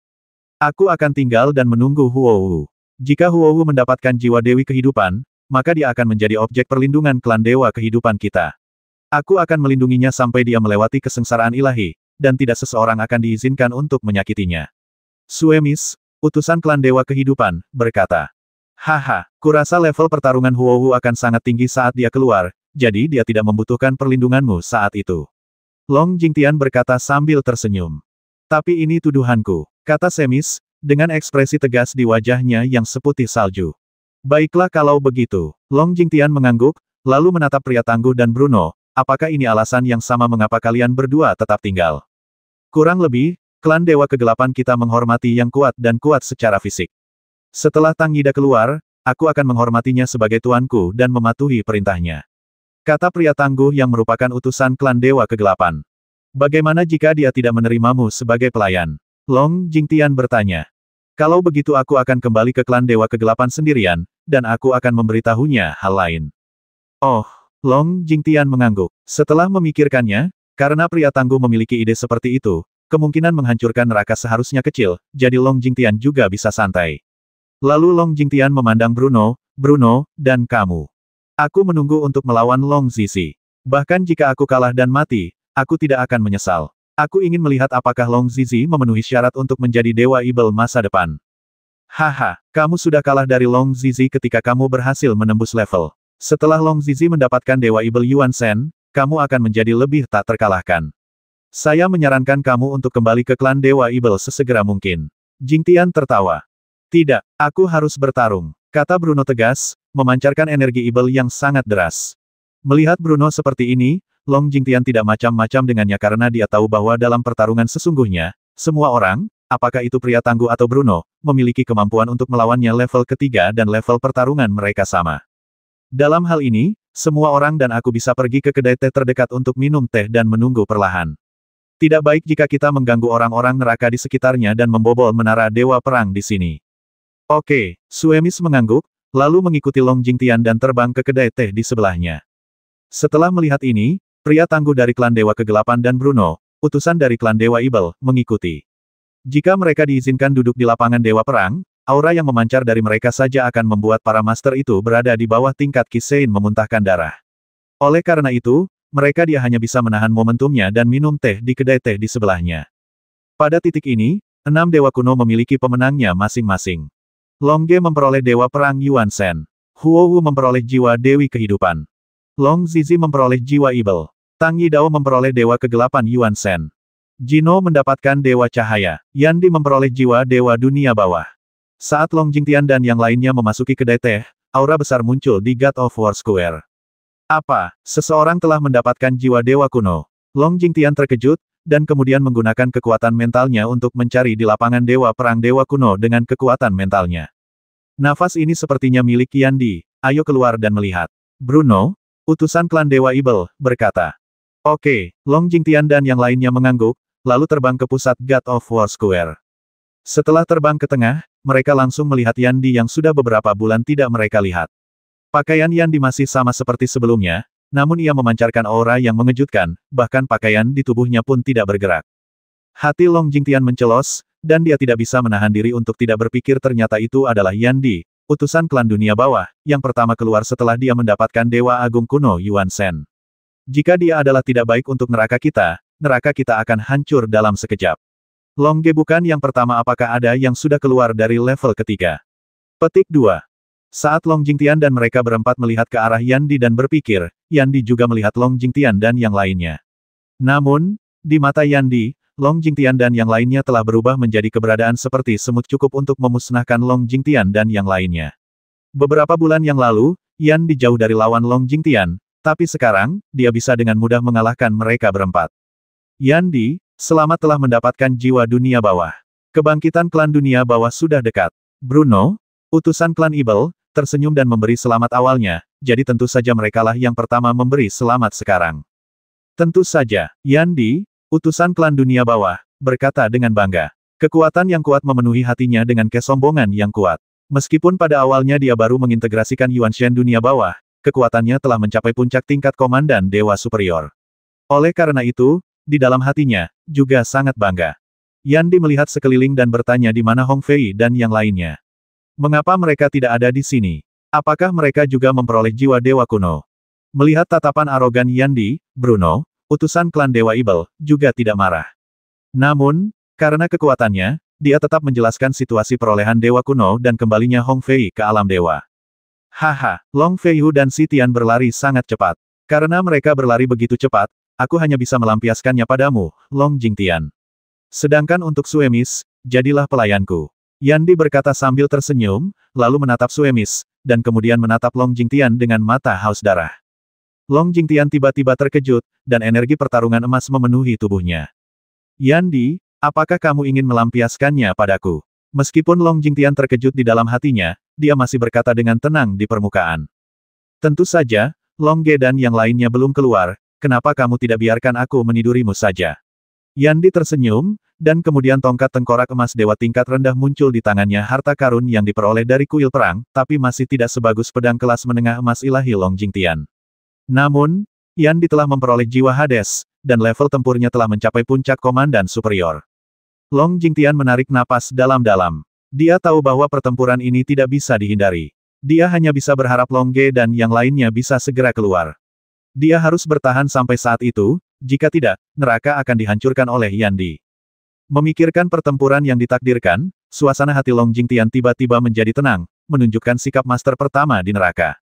Aku akan tinggal dan menunggu Huowu. Jika Huowu mendapatkan jiwa Dewi Kehidupan, maka dia akan menjadi objek perlindungan klan Dewa Kehidupan kita. Aku akan melindunginya sampai dia melewati kesengsaraan ilahi, dan tidak seseorang akan diizinkan untuk menyakitinya. Suemis, utusan klan Dewa Kehidupan, berkata. Haha, kurasa level pertarungan Huowu akan sangat tinggi saat dia keluar, jadi dia tidak membutuhkan perlindunganmu saat itu. Long Jingtian berkata sambil tersenyum. Tapi ini tuduhanku, kata Semis, dengan ekspresi tegas di wajahnya yang seputih salju. Baiklah kalau begitu. Long Jingtian mengangguk, lalu menatap pria tangguh dan Bruno, apakah ini alasan yang sama mengapa kalian berdua tetap tinggal? Kurang lebih, klan Dewa Kegelapan kita menghormati yang kuat dan kuat secara fisik. Setelah Tang Yida keluar, aku akan menghormatinya sebagai tuanku dan mematuhi perintahnya. Kata pria tangguh yang merupakan utusan klan Dewa Kegelapan. Bagaimana jika dia tidak menerimamu sebagai pelayan? Long Jingtian bertanya. Kalau begitu aku akan kembali ke klan Dewa Kegelapan sendirian, dan aku akan memberitahunya hal lain. Oh, Long Jingtian mengangguk. Setelah memikirkannya, karena pria tangguh memiliki ide seperti itu, kemungkinan menghancurkan neraka seharusnya kecil, jadi Long Jingtian juga bisa santai. Lalu Long Jingtian memandang Bruno, dan kamu. Aku menunggu untuk melawan Long Zizi. Bahkan jika aku kalah dan mati, aku tidak akan menyesal. Aku ingin melihat apakah Long Zizi memenuhi syarat untuk menjadi Dewa Evil masa depan. Haha, kamu sudah kalah dari Long Zizi ketika kamu berhasil menembus level. Setelah Long Zizi mendapatkan Dewa Evil Yuan Shen, kamu akan menjadi lebih tak terkalahkan. Saya menyarankan kamu untuk kembali ke klan Dewa Evil sesegera mungkin. Jingtian tertawa. Tidak, aku harus bertarung, kata Bruno tegas, memancarkan energi Evil yang sangat deras. Melihat Bruno seperti ini, Long Jingtian tidak macam-macam dengannya karena dia tahu bahwa dalam pertarungan sesungguhnya, semua orang, apakah itu pria tangguh atau Bruno, memiliki kemampuan untuk melawannya level ketiga dan level pertarungan mereka sama. Dalam hal ini, semua orang dan aku bisa pergi ke kedai teh terdekat untuk minum teh dan menunggu perlahan. Tidak baik jika kita mengganggu orang-orang neraka di sekitarnya dan membobol menara Dewa Perang di sini. Oke, Suemis mengangguk, lalu mengikuti Long Jingtian dan terbang ke kedai teh di sebelahnya. Setelah melihat ini, pria tangguh dari klan Dewa Kegelapan dan Bruno, utusan dari klan Dewa Evil, mengikuti. Jika mereka diizinkan duduk di lapangan Dewa Perang, aura yang memancar dari mereka saja akan membuat para master itu berada di bawah tingkat Kisein memuntahkan darah. Oleh karena itu, mereka dia hanya bisa menahan momentumnya dan minum teh di kedai teh di sebelahnya. Pada titik ini, 6 dewa kuno memiliki pemenangnya masing-masing. Long Ge memperoleh Dewa Perang Yuan Shen. Huowu memperoleh jiwa Dewi Kehidupan. Long Zizi memperoleh jiwa Evil. Tang Yidao memperoleh Dewa Kegelapan Yuan Shen. Jino mendapatkan Dewa Cahaya. Yandi memperoleh jiwa Dewa Dunia Bawah. Saat Long Jingtian dan yang lainnya memasuki kedai teh, aura besar muncul di God of War Square. Apa? Seseorang telah mendapatkan jiwa dewa kuno. Long Jingtian terkejut, dan kemudian menggunakan kekuatan mentalnya untuk mencari di lapangan Dewa Perang Dewa kuno dengan kekuatan mentalnya. Nafas ini sepertinya milik Yandi, ayo keluar dan melihat. Bruno, utusan klan Dewa Evil, berkata. Oke, Long Jingtian dan yang lainnya mengangguk, lalu terbang ke pusat God of War Square. Setelah terbang ke tengah, mereka langsung melihat Yandi yang sudah beberapa bulan tidak mereka lihat. Pakaian Yandi masih sama seperti sebelumnya, namun ia memancarkan aura yang mengejutkan, bahkan pakaian di tubuhnya pun tidak bergerak. Hati Long Jingtian mencelos, dan dia tidak bisa menahan diri untuk tidak berpikir ternyata itu adalah Yandi, utusan klan dunia bawah, yang pertama keluar setelah dia mendapatkan Dewa Agung kuno Yuan Shen. Jika dia adalah tidak baik untuk neraka kita akan hancur dalam sekejap. Long Ge bukan yang pertama, apakah ada yang sudah keluar dari level ketiga? Petik 2. Saat Long Jingtian dan mereka berempat melihat ke arah Yandi dan berpikir, Yandi juga melihat Long Jingtian dan yang lainnya. Namun, di mata Yandi, Long Jingtian dan yang lainnya telah berubah menjadi keberadaan seperti semut cukup untuk memusnahkan Long Jingtian dan yang lainnya. Beberapa bulan yang lalu, Yandi jauh dari lawan Long Jingtian, tapi sekarang, dia bisa dengan mudah mengalahkan mereka berempat. Yandi, selamat telah mendapatkan jiwa dunia bawah. Kebangkitan klan dunia bawah sudah dekat. Bruno, utusan klan Ibel, tersenyum dan memberi selamat awalnya, jadi tentu saja merekalah yang pertama memberi selamat sekarang. Tentu saja, Yandi, utusan klan dunia bawah, berkata dengan bangga. Kekuatan yang kuat memenuhi hatinya dengan kesombongan yang kuat. Meskipun pada awalnya dia baru mengintegrasikan Yuanshen dunia bawah, kekuatannya telah mencapai puncak tingkat komandan Dewa Superior. Oleh karena itu, di dalam hatinya, juga sangat bangga. Yandi melihat sekeliling dan bertanya di mana Hong Fei dan yang lainnya. Mengapa mereka tidak ada di sini? Apakah mereka juga memperoleh jiwa dewa kuno? Melihat tatapan arogan Yandi, Bruno, utusan klan Dewa Ibel, juga tidak marah. Namun, karena kekuatannya, dia tetap menjelaskan situasi perolehan dewa kuno dan kembalinya Hong Fei ke alam dewa. Haha, Long Feihu dan Si Tian berlari sangat cepat. Karena mereka berlari begitu cepat, aku hanya bisa melampiaskannya padamu, Long Jingtian. Sedangkan untuk Suemis, jadilah pelayanku. Yandi berkata sambil tersenyum, lalu menatap Suemis, dan kemudian menatap Long Jingtian dengan mata haus darah. Long Jingtian tiba-tiba terkejut, dan energi pertarungan emas memenuhi tubuhnya. Yandi, apakah kamu ingin melampiaskannya padaku? Meskipun Long Jingtian terkejut di dalam hatinya, dia masih berkata dengan tenang di permukaan. Tentu saja, Long Ge dan yang lainnya belum keluar, kenapa kamu tidak biarkan aku menidurimu saja? Yandi tersenyum, dan kemudian tongkat tengkorak emas dewa tingkat rendah muncul di tangannya harta karun yang diperoleh dari kuil perang, tapi masih tidak sebagus pedang kelas menengah emas ilahi Long Jingtian. Namun, Yandi telah memperoleh jiwa Hades, dan level tempurnya telah mencapai puncak komandan superior. Long Jingtian menarik napas dalam-dalam. Dia tahu bahwa pertempuran ini tidak bisa dihindari. Dia hanya bisa berharap Long Ge dan yang lainnya bisa segera keluar. Dia harus bertahan sampai saat itu, jika tidak, neraka akan dihancurkan oleh Yandi. Memikirkan pertempuran yang ditakdirkan, suasana hati Long Jingtian tiba-tiba menjadi tenang, menunjukkan sikap master pertama di neraka.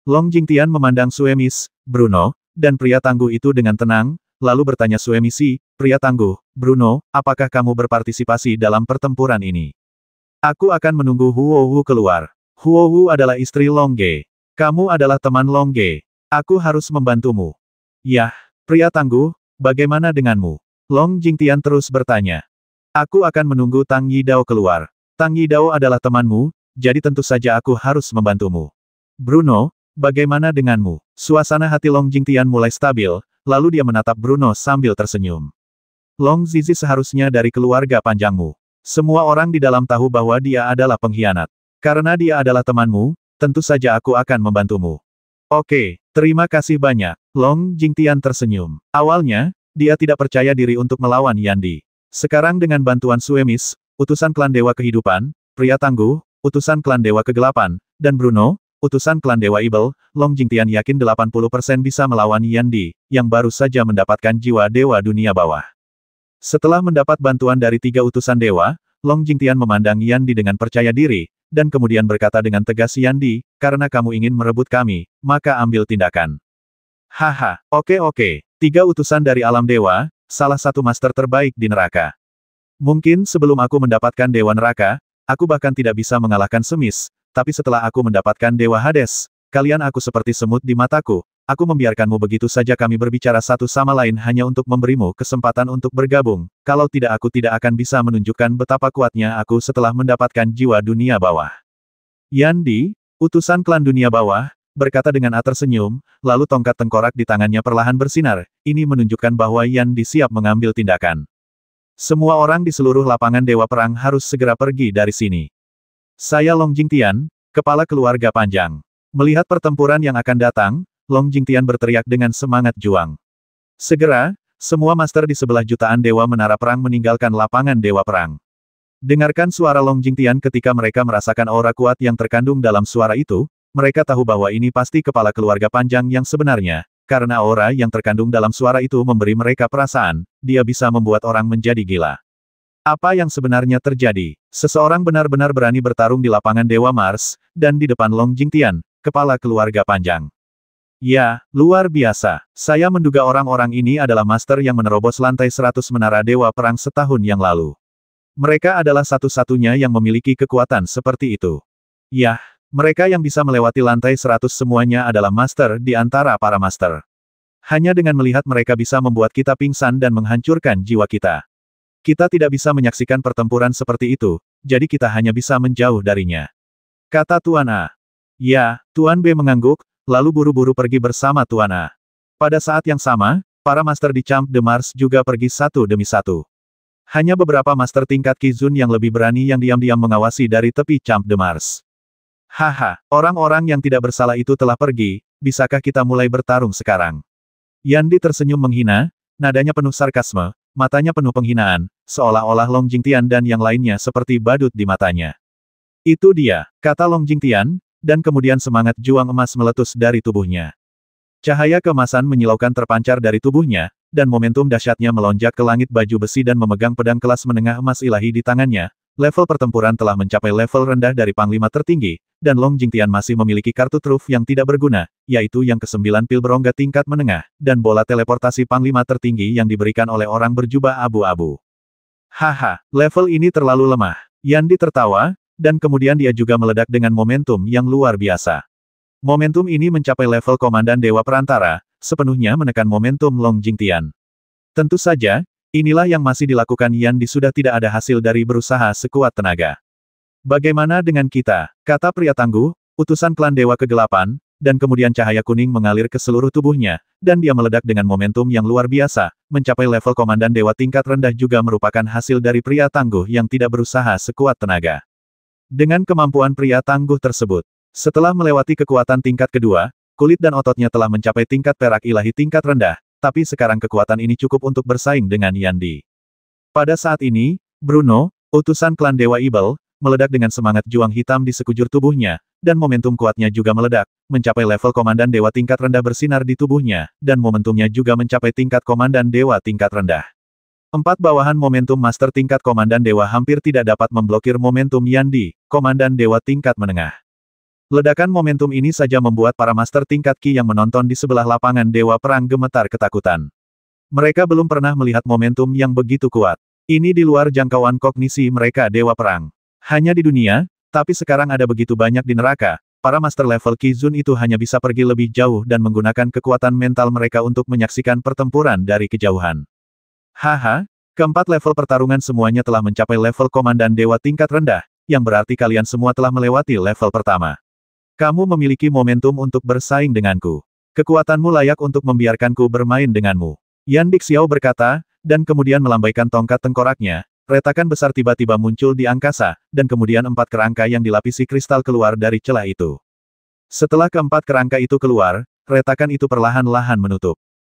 Long Jingtian memandang Suemis, Bruno, dan pria tangguh itu dengan tenang, lalu bertanya Suemisi, pria tangguh, Bruno, apakah kamu berpartisipasi dalam pertempuran ini? Aku akan menunggu Huohu keluar. Huohu adalah istri Long Ge. Kamu adalah teman Long Ge. Aku harus membantumu. Yah. Pria tangguh, bagaimana denganmu? Long Jingtian terus bertanya. Aku akan menunggu Tang Yidao keluar. Tang Yidao adalah temanmu, jadi tentu saja aku harus membantumu. Bruno, bagaimana denganmu? Suasana hati Long Jingtian mulai stabil, lalu dia menatap Bruno sambil tersenyum. Long Zizi seharusnya dari keluarga panjangmu. Semua orang di dalam tahu bahwa dia adalah pengkhianat. Karena dia adalah temanmu, tentu saja aku akan membantumu. Oke, terima kasih banyak. Long Jingtian tersenyum. Awalnya, dia tidak percaya diri untuk melawan Yandi. Sekarang dengan bantuan Suemis, utusan klan Dewa Kehidupan, pria tangguh, utusan klan Dewa Kegelapan, dan Bruno, utusan klan Dewa Ibel, Long Jingtian yakin 80% bisa melawan Yandi, yang baru saja mendapatkan jiwa Dewa Dunia Bawah. Setelah mendapat bantuan dari 3 utusan Dewa, Long Jingtian memandang Yandi dengan percaya diri, dan kemudian berkata dengan tegas Yandi, karena kamu ingin merebut kami, maka ambil tindakan. Haha, oke. 3 utusan dari alam dewa, salah satu master terbaik di neraka. Mungkin sebelum aku mendapatkan dewa neraka, aku bahkan tidak bisa mengalahkan Semis, tapi setelah aku mendapatkan dewa Hades, kalian aku seperti semut di mataku, aku membiarkanmu begitu saja kami berbicara satu sama lain hanya untuk memberimu kesempatan untuk bergabung, kalau tidak aku tidak akan bisa menunjukkan betapa kuatnya aku setelah mendapatkan jiwa dunia bawah. Yandi, utusan klan dunia bawah, berkata dengan tersenyum, lalu tongkat tengkorak di tangannya perlahan bersinar, ini menunjukkan bahwa Yandi siap mengambil tindakan. Semua orang di seluruh lapangan Dewa Perang harus segera pergi dari sini. Saya Long Jingtian, kepala keluarga panjang. Melihat pertempuran yang akan datang, Long Jingtian berteriak dengan semangat juang. Segera, semua master di sebelah jutaan Dewa Menara Perang meninggalkan lapangan Dewa Perang. Dengarkan suara Long Jingtian ketika mereka merasakan aura kuat yang terkandung dalam suara itu, mereka tahu bahwa ini pasti kepala keluarga panjang yang sebenarnya, karena aura yang terkandung dalam suara itu memberi mereka perasaan, dia bisa membuat orang menjadi gila. Apa yang sebenarnya terjadi? Seseorang benar-benar berani bertarung di lapangan Dewa Mars, dan di depan Long Jingtian, kepala keluarga panjang. Ya, luar biasa. Saya menduga orang-orang ini adalah master yang menerobos lantai 100 menara Dewa Perang setahun yang lalu. Mereka adalah satu-satunya yang memiliki kekuatan seperti itu. Yah, mereka yang bisa melewati lantai 100 semuanya adalah master di antara para master. Hanya dengan melihat mereka bisa membuat kita pingsan dan menghancurkan jiwa kita. Kita tidak bisa menyaksikan pertempuran seperti itu, jadi kita hanya bisa menjauh darinya. Kata Tuan A. Ya, Tuan B mengangguk, lalu buru-buru pergi bersama Tuan A. Pada saat yang sama, para master di Champ de Mars juga pergi satu demi satu. Hanya beberapa master tingkat Qizun yang lebih berani yang diam-diam mengawasi dari tepi Champ de Mars. Haha, orang-orang yang tidak bersalah itu telah pergi, bisakah kita mulai bertarung sekarang? Yandi tersenyum menghina, nadanya penuh sarkasme, matanya penuh penghinaan, seolah-olah Long Jingtian dan yang lainnya seperti badut di matanya. Itu dia, kata Long Jingtian, dan kemudian semangat juang emas meletus dari tubuhnya. Cahaya keemasan menyilaukan terpancar dari tubuhnya, dan momentum dahsyatnya melonjak ke langit baju besi dan memegang pedang kelas menengah emas ilahi di tangannya. Level pertempuran telah mencapai level rendah dari Panglima tertinggi, dan Long Jingtian masih memiliki kartu truf yang tidak berguna, yaitu yang ke-9 pil berongga tingkat menengah, dan bola teleportasi Panglima tertinggi yang diberikan oleh orang berjubah abu-abu. Haha, level ini terlalu lemah. Yandi tertawa, dan kemudian dia juga meledak dengan momentum yang luar biasa. Momentum ini mencapai level Komandan Dewa Perantara, sepenuhnya menekan momentum Long Jingtian. Tentu saja, inilah yang masih dilakukan Yandi sudah tidak ada hasil dari berusaha sekuat tenaga. Bagaimana dengan kita? Kata pria tangguh, utusan klan Dewa Kegelapan, dan kemudian cahaya kuning mengalir ke seluruh tubuhnya, dan dia meledak dengan momentum yang luar biasa, mencapai level Komandan Dewa tingkat rendah juga merupakan hasil dari pria tangguh yang tidak berusaha sekuat tenaga. Dengan kemampuan pria tangguh tersebut, setelah melewati kekuatan tingkat kedua, kulit dan ototnya telah mencapai tingkat perak ilahi tingkat rendah, tapi sekarang kekuatan ini cukup untuk bersaing dengan Yandi. Pada saat ini, Bruno, utusan klan Dewa Ibel, meledak dengan semangat juang hitam di sekujur tubuhnya, dan momentum kuatnya juga meledak, mencapai level Komandan Dewa tingkat rendah bersinar di tubuhnya, dan momentumnya juga mencapai tingkat Komandan Dewa tingkat rendah. 4 bawahan momentum Master tingkat Komandan Dewa hampir tidak dapat memblokir momentum Yandi, Komandan Dewa tingkat menengah. Ledakan momentum ini saja membuat para Master tingkat Qi yang menonton di sebelah lapangan Dewa Perang gemetar ketakutan. Mereka belum pernah melihat momentum yang begitu kuat. Ini di luar jangkauan kognisi mereka Dewa Perang. Hanya di dunia, tapi sekarang ada begitu banyak di neraka, para Master level Qizun itu hanya bisa pergi lebih jauh dan menggunakan kekuatan mental mereka untuk menyaksikan pertempuran dari kejauhan. Haha, keempat level pertarungan semuanya telah mencapai level Komandan Dewa tingkat rendah, yang berarti kalian semua telah melewati level pertama. Kamu memiliki momentum untuk bersaing denganku. Kekuatanmu layak untuk membiarkanku bermain denganmu. Yan Dixiao berkata, dan kemudian melambaikan tongkat tengkoraknya, retakan besar tiba-tiba muncul di angkasa, dan kemudian 4 kerangka yang dilapisi kristal keluar dari celah itu. Setelah keempat kerangka itu keluar, retakan itu perlahan-lahan menutup.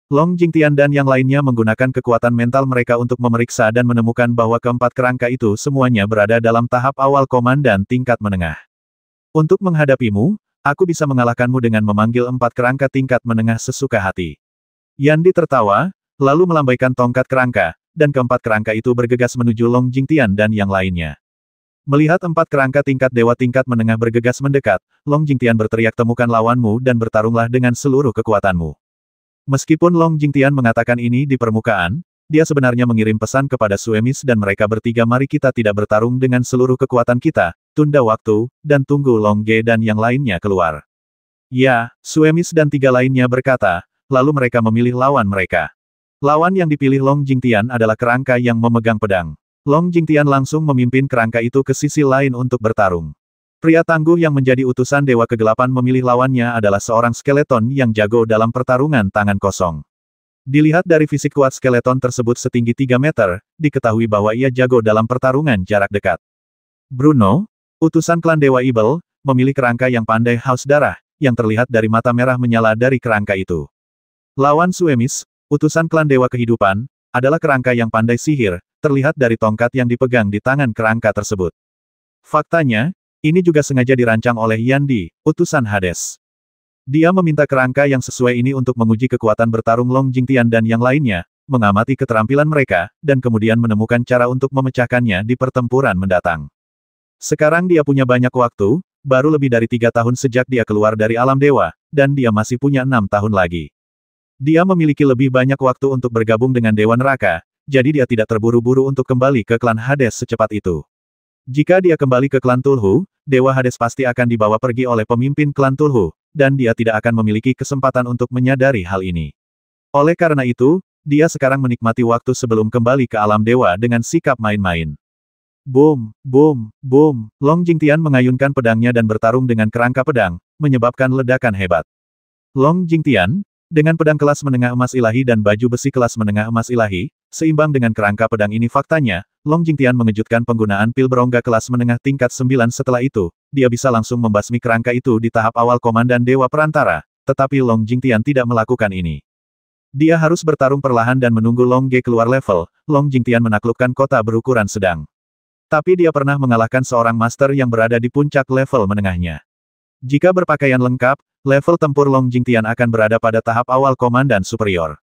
Long Jingtian dan yang lainnya menggunakan kekuatan mental mereka untuk memeriksa dan menemukan bahwa keempat kerangka itu semuanya berada dalam tahap awal komandan tingkat menengah. Untuk menghadapimu, aku bisa mengalahkanmu dengan memanggil 4 kerangka tingkat menengah sesuka hati. Yandi tertawa, lalu melambaikan tongkat kerangka, dan keempat kerangka itu bergegas menuju Long Jingtian dan yang lainnya. Melihat 4 kerangka tingkat dewa tingkat menengah bergegas mendekat, Long Jingtian berteriak temukan lawanmu dan bertarunglah dengan seluruh kekuatanmu. Meskipun Long Jingtian mengatakan ini di permukaan, dia sebenarnya mengirim pesan kepada Suemis dan mereka bertiga mari kita tidak bertarung dengan seluruh kekuatan kita, tunda waktu, dan tunggu Long Ge dan yang lainnya keluar. Ya, Suemis dan 3 lainnya berkata, lalu mereka memilih lawan mereka. Lawan yang dipilih Long Jingtian adalah kerangka yang memegang pedang. Long Jingtian langsung memimpin kerangka itu ke sisi lain untuk bertarung. Pria tangguh yang menjadi utusan Dewa Kegelapan memilih lawannya adalah seorang skeleton yang jago dalam pertarungan tangan kosong. Dilihat dari fisik kuat skeleton tersebut setinggi 3 meter, diketahui bahwa ia jago dalam pertarungan jarak dekat. Bruno, utusan klan Dewa Ibel, memilih kerangka yang pandai haus darah, yang terlihat dari mata merah menyala dari kerangka itu. Lawan Suemis, utusan klan Dewa Kehidupan, adalah kerangka yang pandai sihir, terlihat dari tongkat yang dipegang di tangan kerangka tersebut. Faktanya, ini juga sengaja dirancang oleh Yandi, utusan Hades. Dia meminta kerangka yang sesuai ini untuk menguji kekuatan bertarung Long Jingtian dan yang lainnya, mengamati keterampilan mereka, dan kemudian menemukan cara untuk memecahkannya di pertempuran mendatang. Sekarang dia punya banyak waktu, baru lebih dari 3 tahun sejak dia keluar dari alam dewa, dan dia masih punya 6 tahun lagi. Dia memiliki lebih banyak waktu untuk bergabung dengan Dewa Neraka, jadi dia tidak terburu-buru untuk kembali ke klan Hades secepat itu. Jika dia kembali ke klan Tulhu, Dewa Hades pasti akan dibawa pergi oleh pemimpin klan Tulhu, dan dia tidak akan memiliki kesempatan untuk menyadari hal ini. Oleh karena itu, dia sekarang menikmati waktu sebelum kembali ke alam dewa dengan sikap main-main. Boom, boom, boom, Long Jingtian mengayunkan pedangnya dan bertarung dengan kerangka pedang, menyebabkan ledakan hebat. Long Jingtian, dengan pedang kelas menengah emas ilahi dan baju besi kelas menengah emas ilahi, seimbang dengan kerangka pedang ini faktanya, Long Jingtian mengejutkan penggunaan pil berongga kelas menengah tingkat 9 setelah itu, dia bisa langsung membasmi kerangka itu di tahap awal Komandan Dewa Perantara, tetapi Long Jingtian tidak melakukan ini. Dia harus bertarung perlahan dan menunggu Long Ge keluar level. Long Jingtian menaklukkan kota berukuran sedang. Tapi dia pernah mengalahkan seorang master yang berada di puncak level menengahnya. Jika berpakaian lengkap, level tempur Long Jingtian akan berada pada tahap awal Komandan Superior.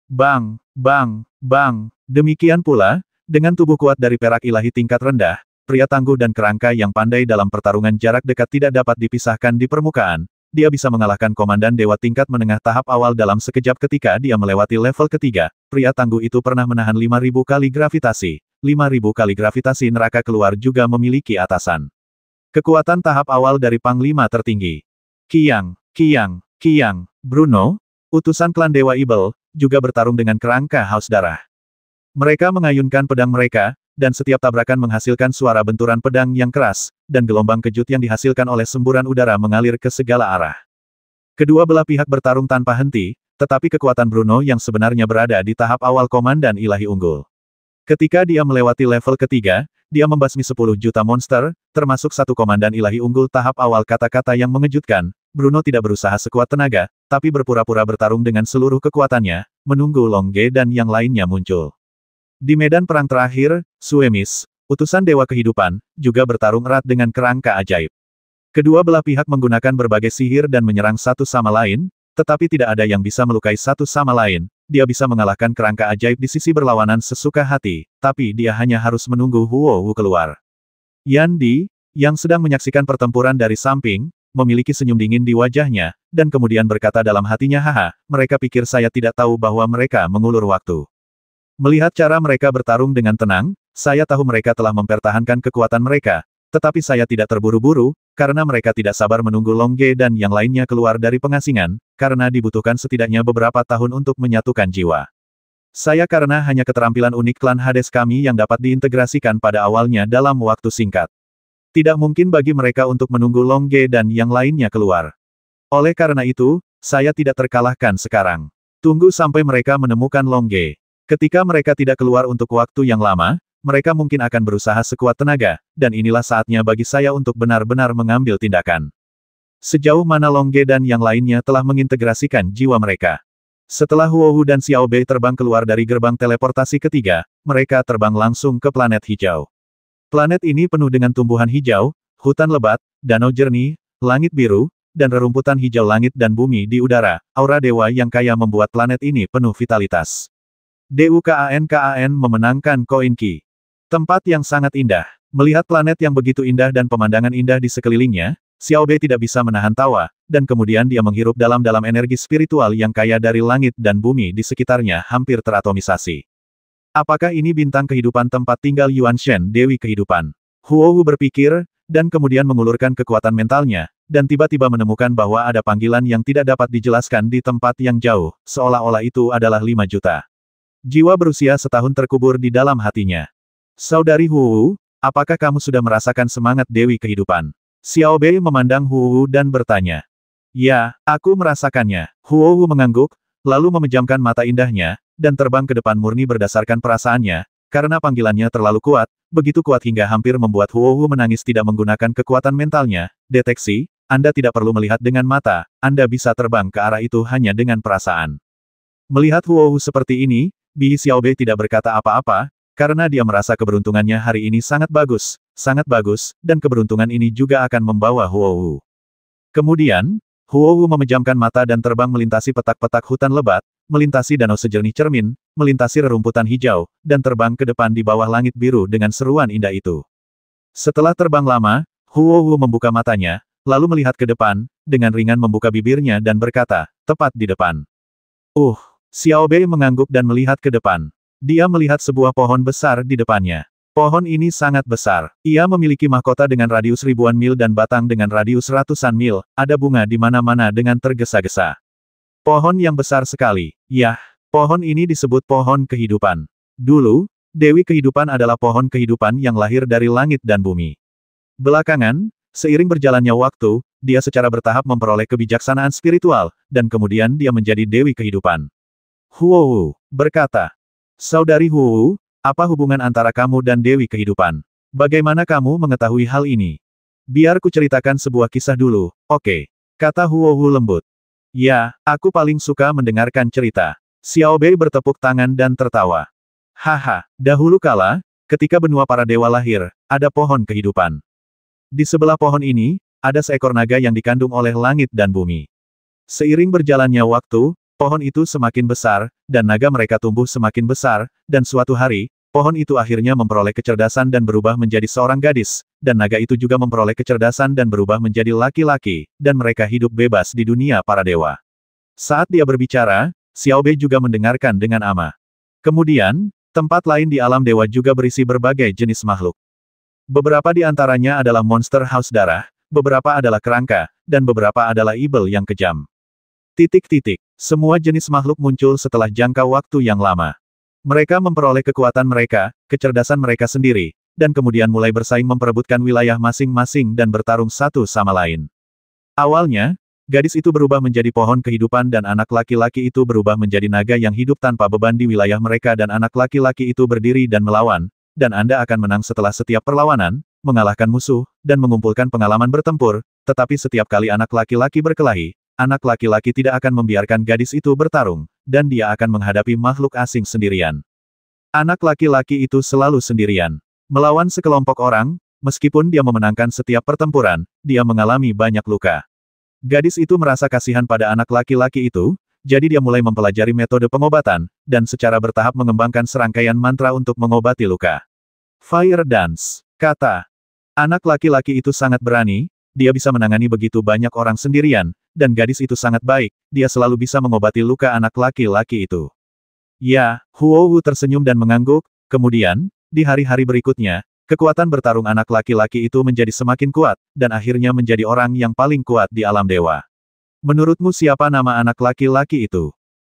Bang, bang, bang. Demikian pula, dengan tubuh kuat dari perak ilahi tingkat rendah, pria tangguh dan kerangka yang pandai dalam pertarungan jarak dekat tidak dapat dipisahkan di permukaan. Dia bisa mengalahkan Komandan Dewa tingkat menengah tahap awal dalam sekejap ketika dia melewati level ketiga. Pria tangguh itu pernah menahan 5.000 kali gravitasi. 5.000 kali gravitasi neraka keluar juga memiliki atasan. Kekuatan tahap awal dari Panglima tertinggi. Qiang, Qiang, Qiang, Bruno, utusan klan Dewa Ibel, juga bertarung dengan kerangka haus darah. Mereka mengayunkan pedang mereka, dan setiap tabrakan menghasilkan suara benturan pedang yang keras, dan gelombang kejut yang dihasilkan oleh semburan udara mengalir ke segala arah. Kedua belah pihak bertarung tanpa henti, tetapi kekuatan Bruno yang sebenarnya berada di tahap awal Komandan Ilahi unggul. Ketika dia melewati level ketiga, dia membasmi 10 juta monster, termasuk satu Komandan Ilahi unggul tahap awal. Kata-kata yang mengejutkan, Bruno tidak berusaha sekuat tenaga, tapi berpura-pura bertarung dengan seluruh kekuatannya, menunggu Long Ge dan yang lainnya muncul. Di medan perang terakhir, Suemis, utusan Dewa Kehidupan, juga bertarung erat dengan kerangka ajaib. Kedua belah pihak menggunakan berbagai sihir dan menyerang satu sama lain, tetapi tidak ada yang bisa melukai satu sama lain. Dia bisa mengalahkan kerangka ajaib di sisi berlawanan sesuka hati, tapi dia hanya harus menunggu Huo Wu keluar. Yan Di, yang sedang menyaksikan pertempuran dari samping, memiliki senyum dingin di wajahnya, dan kemudian berkata dalam hatinya, haha, mereka pikir saya tidak tahu bahwa mereka mengulur waktu. Melihat cara mereka bertarung dengan tenang, saya tahu mereka telah mempertahankan kekuatan mereka, tetapi saya tidak terburu-buru, karena mereka tidak sabar menunggu Long Ge dan yang lainnya keluar dari pengasingan, karena dibutuhkan setidaknya beberapa tahun untuk menyatukan jiwa. Saya karena hanya keterampilan unik klan Hades kami yang dapat diintegrasikan pada awalnya dalam waktu singkat. Tidak mungkin bagi mereka untuk menunggu Long Ge dan yang lainnya keluar. Oleh karena itu, saya tidak terkalahkan sekarang. Tunggu sampai mereka menemukan Long Ge. Ketika mereka tidak keluar untuk waktu yang lama, mereka mungkin akan berusaha sekuat tenaga, dan inilah saatnya bagi saya untuk benar-benar mengambil tindakan. Sejauh mana Long Ge dan yang lainnya telah mengintegrasikan jiwa mereka. Setelah Huo Wu dan Xiao Bei terbang keluar dari gerbang teleportasi ketiga, mereka terbang langsung ke planet hijau. Planet ini penuh dengan tumbuhan hijau, hutan lebat, danau jernih, langit biru, dan rerumputan hijau. Langit dan bumi di udara. Aura dewa yang kaya membuat planet ini penuh vitalitas. DUKAN memenangkan koin Qi. Tempat yang sangat indah. Melihat planet yang begitu indah dan pemandangan indah di sekelilingnya, Xiao Bei tidak bisa menahan tawa, dan kemudian dia menghirup dalam-dalam energi spiritual yang kaya dari langit dan bumi di sekitarnya hampir teratomisasi. Apakah ini bintang kehidupan tempat tinggal Yuan Shen, Dewi Kehidupan? Huo Wu berpikir, dan kemudian mengulurkan kekuatan mentalnya, dan tiba-tiba menemukan bahwa ada panggilan yang tidak dapat dijelaskan di tempat yang jauh, seolah-olah itu adalah 5 juta. Jiwa berusia setahun terkubur di dalam hatinya. Saudari Huo Wu, apakah kamu sudah merasakan semangat Dewi Kehidupan? Xiao Bei memandang Huo Wu dan bertanya. Ya, aku merasakannya. Huo Wu mengangguk, lalu memejamkan mata indahnya, dan terbang ke depan murni berdasarkan perasaannya, karena panggilannya terlalu kuat, begitu kuat hingga hampir membuat Huo Wu menangis tidak menggunakan kekuatan mentalnya. Deteksi, Anda tidak perlu melihat dengan mata, Anda bisa terbang ke arah itu hanya dengan perasaan. Melihat Huo Wu seperti ini, Bi Xiao Bei tidak berkata apa-apa, karena dia merasa keberuntungannya hari ini sangat bagus, dan keberuntungan ini juga akan membawa Huo Wu. Kemudian, Huo Wu memejamkan mata dan terbang melintasi petak-petak hutan lebat, melintasi danau sejernih cermin, melintasi rerumputan hijau, dan terbang ke depan di bawah langit biru dengan seruan indah itu. Setelah terbang lama, Huohu membuka matanya, lalu melihat ke depan, dengan ringan membuka bibirnya dan berkata, tepat di depan. Xiao Bei mengangguk dan melihat ke depan. Dia melihat sebuah pohon besar di depannya. Pohon ini sangat besar. Ia memiliki mahkota dengan radius ribuan mil dan batang dengan radius ratusan mil, ada bunga di mana-mana dengan tergesa-gesa. Pohon yang besar sekali. Yah, pohon ini disebut pohon kehidupan. Dulu, Dewi Kehidupan adalah pohon kehidupan yang lahir dari langit dan bumi. Belakangan, seiring berjalannya waktu, dia secara bertahap memperoleh kebijaksanaan spiritual, dan kemudian dia menjadi Dewi Kehidupan. Huohu berkata, Saudari Huohu, apa hubungan antara kamu dan Dewi Kehidupan? Bagaimana kamu mengetahui hal ini? Biar ku ceritakan sebuah kisah dulu, oke? Kata Huohu lembut. Ya, aku paling suka mendengarkan cerita. Xiao Bei bertepuk tangan dan tertawa. Haha, dahulu kala, ketika benua para dewa lahir, ada pohon kehidupan. Di sebelah pohon ini, ada seekor naga yang dikandung oleh langit dan bumi. Seiring berjalannya waktu, pohon itu semakin besar, dan naga mereka tumbuh semakin besar, dan suatu hari, pohon itu akhirnya memperoleh kecerdasan dan berubah menjadi seorang gadis, dan naga itu juga memperoleh kecerdasan dan berubah menjadi laki-laki, dan mereka hidup bebas di dunia para dewa. Saat dia berbicara, Xiao Bei juga mendengarkan dengan ama. Kemudian, tempat lain di alam dewa juga berisi berbagai jenis makhluk. Beberapa di antaranya adalah monster haus darah, beberapa adalah kerangka, dan beberapa adalah ibel yang kejam. Semua jenis makhluk muncul setelah jangka waktu yang lama. Mereka memperoleh kekuatan mereka, kecerdasan mereka sendiri, dan kemudian mulai bersaing memperebutkan wilayah masing-masing dan bertarung satu sama lain. Awalnya, gadis itu berubah menjadi pohon kehidupan dan anak laki-laki itu berubah menjadi naga yang hidup tanpa beban di wilayah mereka dan anak laki-laki itu berdiri dan melawan, dan Anda akan menang setelah setiap perlawanan, mengalahkan musuh, dan mengumpulkan pengalaman bertempur, tetapi setiap kali anak laki-laki berkelahi, anak laki-laki tidak akan membiarkan gadis itu bertarung, dan dia akan menghadapi makhluk asing sendirian. Anak laki-laki itu selalu sendirian. Melawan sekelompok orang, meskipun dia memenangkan setiap pertempuran, dia mengalami banyak luka. Gadis itu merasa kasihan pada anak laki-laki itu, jadi dia mulai mempelajari metode pengobatan, dan secara bertahap mengembangkan serangkaian mantra untuk mengobati luka. Fire Dance, kata. Anak laki-laki itu sangat berani, dia bisa menangani begitu banyak orang sendirian, dan gadis itu sangat baik, dia selalu bisa mengobati luka anak laki-laki itu. Ya, Huohu tersenyum dan mengangguk, kemudian, di hari-hari berikutnya, kekuatan bertarung anak laki-laki itu menjadi semakin kuat, dan akhirnya menjadi orang yang paling kuat di alam dewa. Menurutmu siapa nama anak laki-laki itu?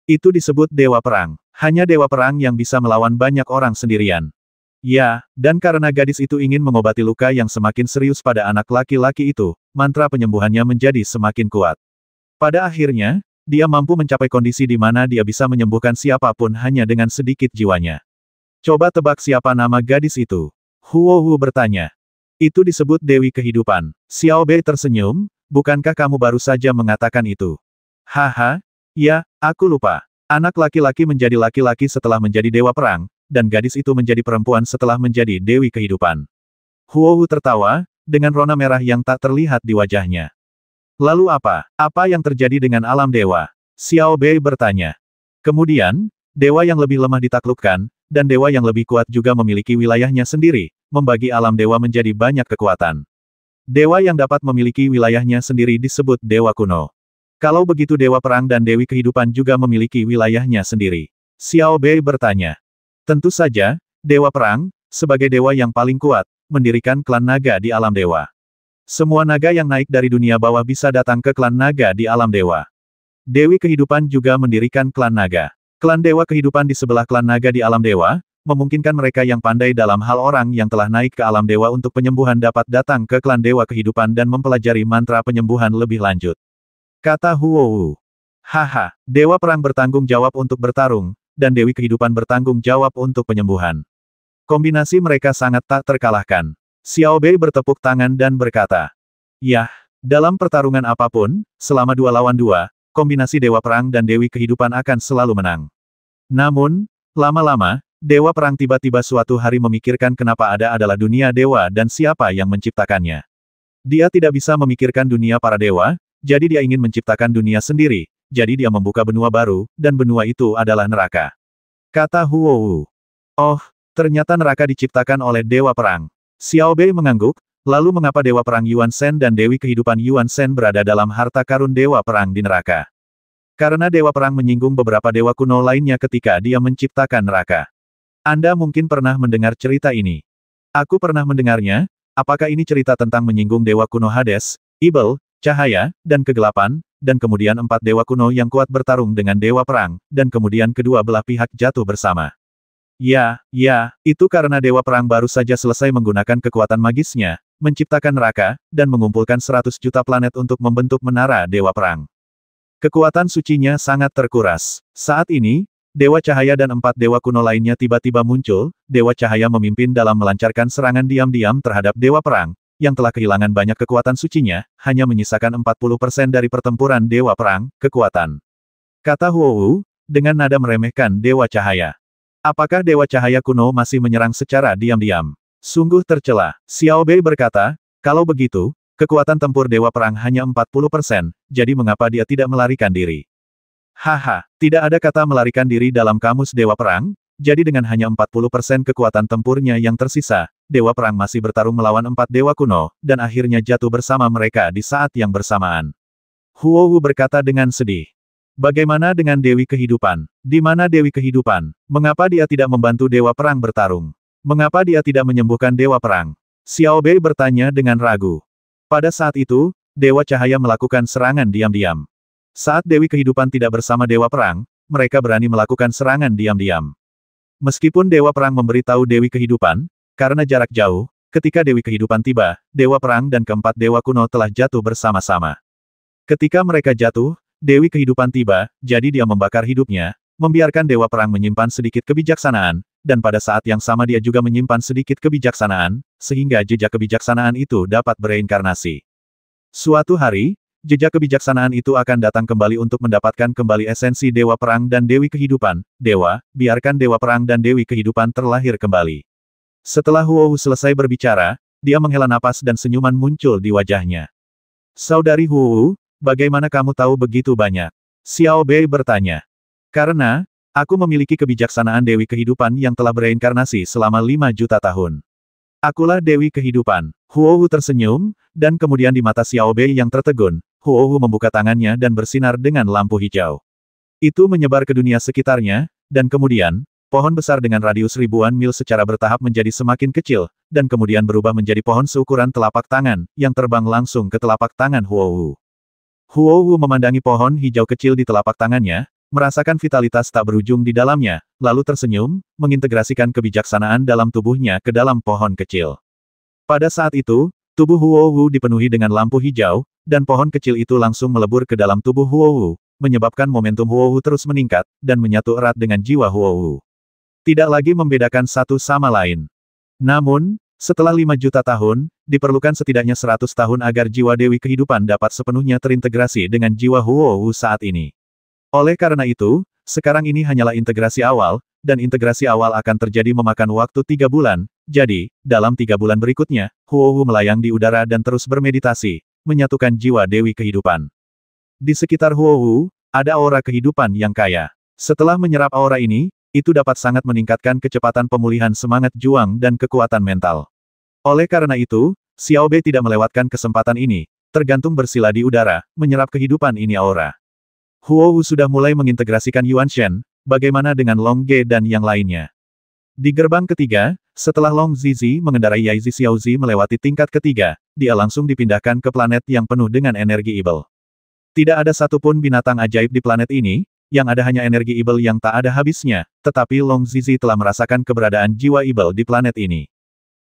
Itu disebut Dewa Perang. Hanya Dewa Perang yang bisa melawan banyak orang sendirian. Ya, dan karena gadis itu ingin mengobati luka yang semakin serius pada anak laki-laki itu, mantra penyembuhannya menjadi semakin kuat. Pada akhirnya, dia mampu mencapai kondisi di mana dia bisa menyembuhkan siapapun hanya dengan sedikit jiwanya. Coba tebak siapa nama gadis itu? Huohu bertanya. Itu disebut Dewi Kehidupan. Xiao Bei tersenyum, bukankah kamu baru saja mengatakan itu? Haha, ya, aku lupa. Anak laki-laki menjadi laki-laki setelah menjadi Dewa Perang, dan gadis itu menjadi perempuan setelah menjadi Dewi Kehidupan. Huohu tertawa, dengan rona merah yang tak terlihat di wajahnya. Lalu apa? Apa yang terjadi dengan alam dewa? Xiao Bei bertanya. Kemudian, dewa yang lebih lemah ditaklukkan, dan dewa yang lebih kuat juga memiliki wilayahnya sendiri, membagi alam dewa menjadi banyak kekuatan. Dewa yang dapat memiliki wilayahnya sendiri disebut Dewa Kuno. Kalau begitu Dewa Perang dan Dewi Kehidupan juga memiliki wilayahnya sendiri. Xiao Bei bertanya. Tentu saja, Dewa Perang, sebagai dewa yang paling kuat, mendirikan klan naga di alam dewa. Semua naga yang naik dari dunia bawah bisa datang ke klan naga di alam dewa. Dewi Kehidupan juga mendirikan klan naga. Klan Dewa Kehidupan di sebelah klan naga di alam dewa, memungkinkan mereka yang pandai dalam hal orang yang telah naik ke alam dewa untuk penyembuhan dapat datang ke klan Dewa Kehidupan dan mempelajari mantra penyembuhan lebih lanjut. Kata Huohu. Haha, Dewa Perang bertanggung jawab untuk bertarung, dan Dewi Kehidupan bertanggung jawab untuk penyembuhan. Kombinasi mereka sangat tak terkalahkan. Xiao Bei bertepuk tangan dan berkata, Yah, dalam pertarungan apapun, selama 2 lawan 2, kombinasi Dewa Perang dan Dewi Kehidupan akan selalu menang. Namun, lama-lama, Dewa Perang tiba-tiba suatu hari memikirkan kenapa ada adalah dunia dewa dan siapa yang menciptakannya. Dia tidak bisa memikirkan dunia para dewa, jadi dia ingin menciptakan dunia sendiri, jadi dia membuka benua baru, dan benua itu adalah neraka. Kata Huowu. Oh, ternyata neraka diciptakan oleh Dewa Perang. Xiao Bei mengangguk, lalu mengapa Dewa Perang Yuan Shen dan Dewi Kehidupan Yuan Shen berada dalam harta karun Dewa Perang di neraka? Karena Dewa Perang menyinggung beberapa dewa kuno lainnya ketika dia menciptakan neraka. Anda mungkin pernah mendengar cerita ini. Aku pernah mendengarnya. Apakah ini cerita tentang menyinggung dewa kuno Hades, Ibel, cahaya, dan kegelapan, dan kemudian 4 dewa kuno yang kuat bertarung dengan Dewa Perang, dan kemudian kedua belah pihak jatuh bersama? Ya, itu karena Dewa Perang baru saja selesai menggunakan kekuatan magisnya, menciptakan neraka, dan mengumpulkan 100 juta planet untuk membentuk menara Dewa Perang. Kekuatan sucinya sangat terkuras. Saat ini, Dewa Cahaya dan 4 dewa kuno lainnya tiba-tiba muncul. Dewa Cahaya memimpin dalam melancarkan serangan diam-diam terhadap Dewa Perang, yang telah kehilangan banyak kekuatan sucinya, hanya menyisakan 40% dari pertempuran Dewa Perang, kekuatan. Kata Huowu, dengan nada meremehkan Dewa Cahaya. Apakah Dewa Cahaya kuno masih menyerang secara diam-diam? Sungguh tercela. Xiao Bei berkata, kalau begitu, kekuatan tempur Dewa Perang hanya 40%, jadi mengapa dia tidak melarikan diri? Haha, tidak ada kata melarikan diri dalam kamus Dewa Perang, jadi dengan hanya 40% kekuatan tempurnya yang tersisa, Dewa Perang masih bertarung melawan 4 dewa kuno, dan akhirnya jatuh bersama mereka di saat yang bersamaan. Huowu berkata dengan sedih. Bagaimana dengan Dewi Kehidupan? Di mana Dewi Kehidupan? Mengapa dia tidak membantu Dewa Perang bertarung? Mengapa dia tidak menyembuhkan Dewa Perang? Xiao Bei bertanya dengan ragu. Pada saat itu, Dewa Cahaya melakukan serangan diam-diam. Saat Dewi Kehidupan tidak bersama Dewa Perang, mereka berani melakukan serangan diam-diam. Meskipun Dewa Perang memberitahu Dewi Kehidupan, karena jarak jauh, ketika Dewi Kehidupan tiba, Dewa Perang dan keempat dewa kuno telah jatuh bersama-sama. Ketika mereka jatuh, Dewi Kehidupan tiba, jadi dia membakar hidupnya, membiarkan Dewa Perang menyimpan sedikit kebijaksanaan, dan pada saat yang sama dia juga menyimpan sedikit kebijaksanaan, sehingga jejak kebijaksanaan itu dapat bereinkarnasi. Suatu hari, jejak kebijaksanaan itu akan datang kembali untuk mendapatkan kembali esensi Dewa Perang dan Dewi Kehidupan. Dewa, biarkan Dewa Perang dan Dewi Kehidupan terlahir kembali. Setelah Huowu selesai berbicara, dia menghela napas dan senyuman muncul di wajahnya. Saudari Huowu, bagaimana kamu tahu begitu banyak? Xiao Bei bertanya. Karena, aku memiliki kebijaksanaan Dewi Kehidupan yang telah bereinkarnasi selama 5 juta tahun. Akulah Dewi Kehidupan. Huowu tersenyum, dan kemudian di mata Xiao Bei yang tertegun, Huowu membuka tangannya dan bersinar dengan lampu hijau. Itu menyebar ke dunia sekitarnya, dan kemudian, pohon besar dengan radius ribuan mil secara bertahap menjadi semakin kecil, dan kemudian berubah menjadi pohon seukuran telapak tangan, yang terbang langsung ke telapak tangan Huowu. Huowu memandangi pohon hijau kecil di telapak tangannya, merasakan vitalitas tak berujung di dalamnya, lalu tersenyum, mengintegrasikan kebijaksanaan dalam tubuhnya ke dalam pohon kecil. Pada saat itu, tubuh Huowu dipenuhi dengan lampu hijau, dan pohon kecil itu langsung melebur ke dalam tubuh Huowu, menyebabkan momentum Huowu terus meningkat, dan menyatu erat dengan jiwa Huowu. Tidak lagi membedakan satu sama lain. Namun, setelah 5 juta tahun, diperlukan setidaknya 100 tahun agar jiwa Dewi Kehidupan dapat sepenuhnya terintegrasi dengan jiwa Huowu saat ini. Oleh karena itu, sekarang ini hanyalah integrasi awal, dan integrasi awal akan terjadi memakan waktu 3 bulan, jadi, dalam 3 bulan berikutnya, Huowu melayang di udara dan terus bermeditasi, menyatukan jiwa Dewi Kehidupan. Di sekitar Huowu, ada aura kehidupan yang kaya. Setelah menyerap aura ini, itu dapat sangat meningkatkan kecepatan pemulihan semangat juang dan kekuatan mental. Oleh karena itu, Xiao Bei tidak melewatkan kesempatan ini, tergantung bersila di udara, menyerap kehidupan ini aura. Huowu sudah mulai mengintegrasikan Yuan Shen, bagaimana dengan Long Ge dan yang lainnya? Di gerbang ketiga, setelah Long Zizi mengendarai Yaizi Xiaozi melewati tingkat ketiga, dia langsung dipindahkan ke planet yang penuh dengan energi Ibel. Tidak ada satupun binatang ajaib di planet ini, yang ada hanya energi Ibel yang tak ada habisnya, tetapi Long Zizi telah merasakan keberadaan jiwa Ibel di planet ini.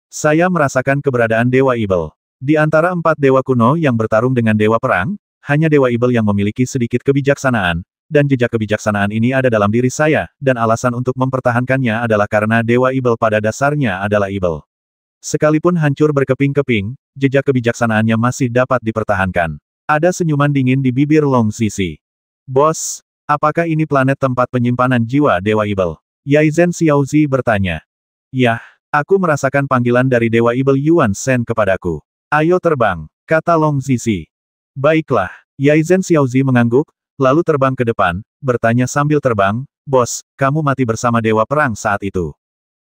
Saya merasakan keberadaan Dewa Ibel. Di antara 4 dewa kuno yang bertarung dengan Dewa Perang, hanya Dewa Ibel yang memiliki sedikit kebijaksanaan, dan jejak kebijaksanaan ini ada dalam diri saya, dan alasan untuk mempertahankannya adalah karena Dewa Ibel pada dasarnya adalah Ibel. Sekalipun hancur berkeping-keping, jejak kebijaksanaannya masih dapat dipertahankan. Ada senyuman dingin di bibir Long Zizi. Bos, apakah ini planet tempat penyimpanan jiwa Dewa Ibel? Yaizhen Xiaozi bertanya. Yah, aku merasakan panggilan dari Dewa Ibel Yuan Shen kepadaku. Ayo terbang, kata Long Zizi. Baiklah, Yaizhen Xiaozi mengangguk, lalu terbang ke depan, bertanya sambil terbang, "Bos, kamu mati bersama Dewa Perang saat itu.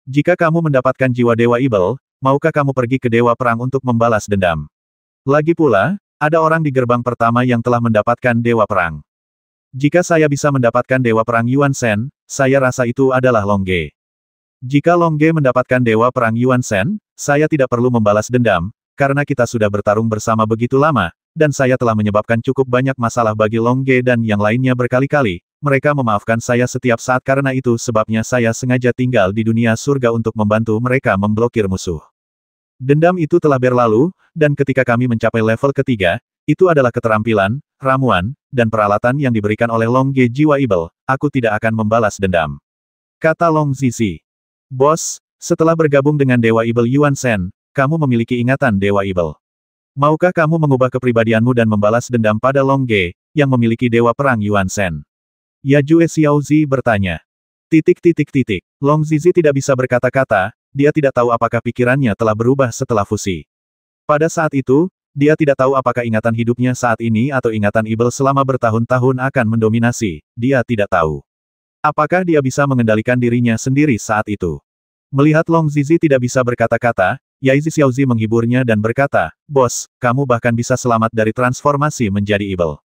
Jika kamu mendapatkan jiwa Dewa Ibel, maukah kamu pergi ke Dewa Perang untuk membalas dendam? Lagi pula, ada orang di gerbang pertama yang telah mendapatkan Dewa Perang. Jika saya bisa mendapatkan Dewa Perang Yuan Shen, saya rasa itu adalah Long Ge. Jika Long Ge mendapatkan Dewa Perang Yuan Shen, saya tidak perlu membalas dendam, karena kita sudah bertarung bersama begitu lama, dan saya telah menyebabkan cukup banyak masalah bagi Long Ge dan yang lainnya berkali-kali. Mereka memaafkan saya setiap saat karena itu sebabnya saya sengaja tinggal di dunia surga untuk membantu mereka memblokir musuh. Dendam itu telah berlalu, dan ketika kami mencapai level ketiga, itu adalah keterampilan, ramuan, dan peralatan yang diberikan oleh Long Ge Jiwa Ibel, aku tidak akan membalas dendam. Kata Long Zizi. Bos, setelah bergabung dengan Dewa Ibel Yuan Shen, kamu memiliki ingatan Dewa Ibel. Maukah kamu mengubah kepribadianmu dan membalas dendam pada Long Ge, yang memiliki Dewa Perang Yuan Shen? Yajue Xiaozi bertanya. Long Zizi tidak bisa berkata-kata, dia tidak tahu apakah pikirannya telah berubah setelah fusi. Pada saat itu, dia tidak tahu apakah ingatan hidupnya saat ini atau ingatan Ibel selama bertahun-tahun akan mendominasi, dia tidak tahu. Apakah dia bisa mengendalikan dirinya sendiri saat itu? Melihat Long Zizi tidak bisa berkata-kata, Yaizi Xiaozi menghiburnya dan berkata, "Bos, kamu bahkan bisa selamat dari transformasi menjadi Ibel.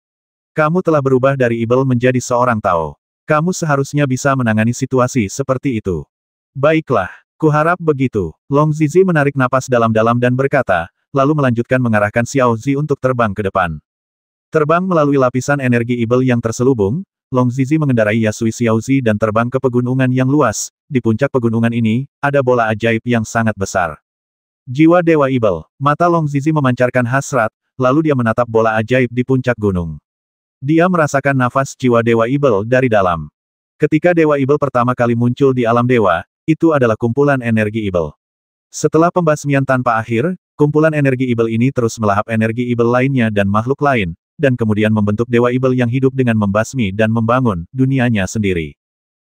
Kamu telah berubah dari Ibel menjadi seorang Tao. Kamu seharusnya bisa menangani situasi seperti itu." "Baiklah, kuharap begitu." Long Zizi menarik napas dalam-dalam dan berkata, lalu melanjutkan mengarahkan Xiaozi untuk terbang ke depan. Terbang melalui lapisan energi Ibel yang terselubung, Long Zizi mengendarai Yasui Xiaozi dan terbang ke pegunungan yang luas. Di puncak pegunungan ini, ada bola ajaib yang sangat besar. Jiwa Dewa Ibel. Mata Long Zizi memancarkan hasrat, lalu dia menatap bola ajaib di puncak gunung. Dia merasakan nafas jiwa Dewa Ibel dari dalam. Ketika Dewa Ibel pertama kali muncul di alam dewa, itu adalah kumpulan energi Ibel. Setelah pembasmian tanpa akhir, kumpulan energi Ibel ini terus melahap energi Ibel lainnya dan makhluk lain, dan kemudian membentuk Dewa Ibel yang hidup dengan membasmi dan membangun dunianya sendiri.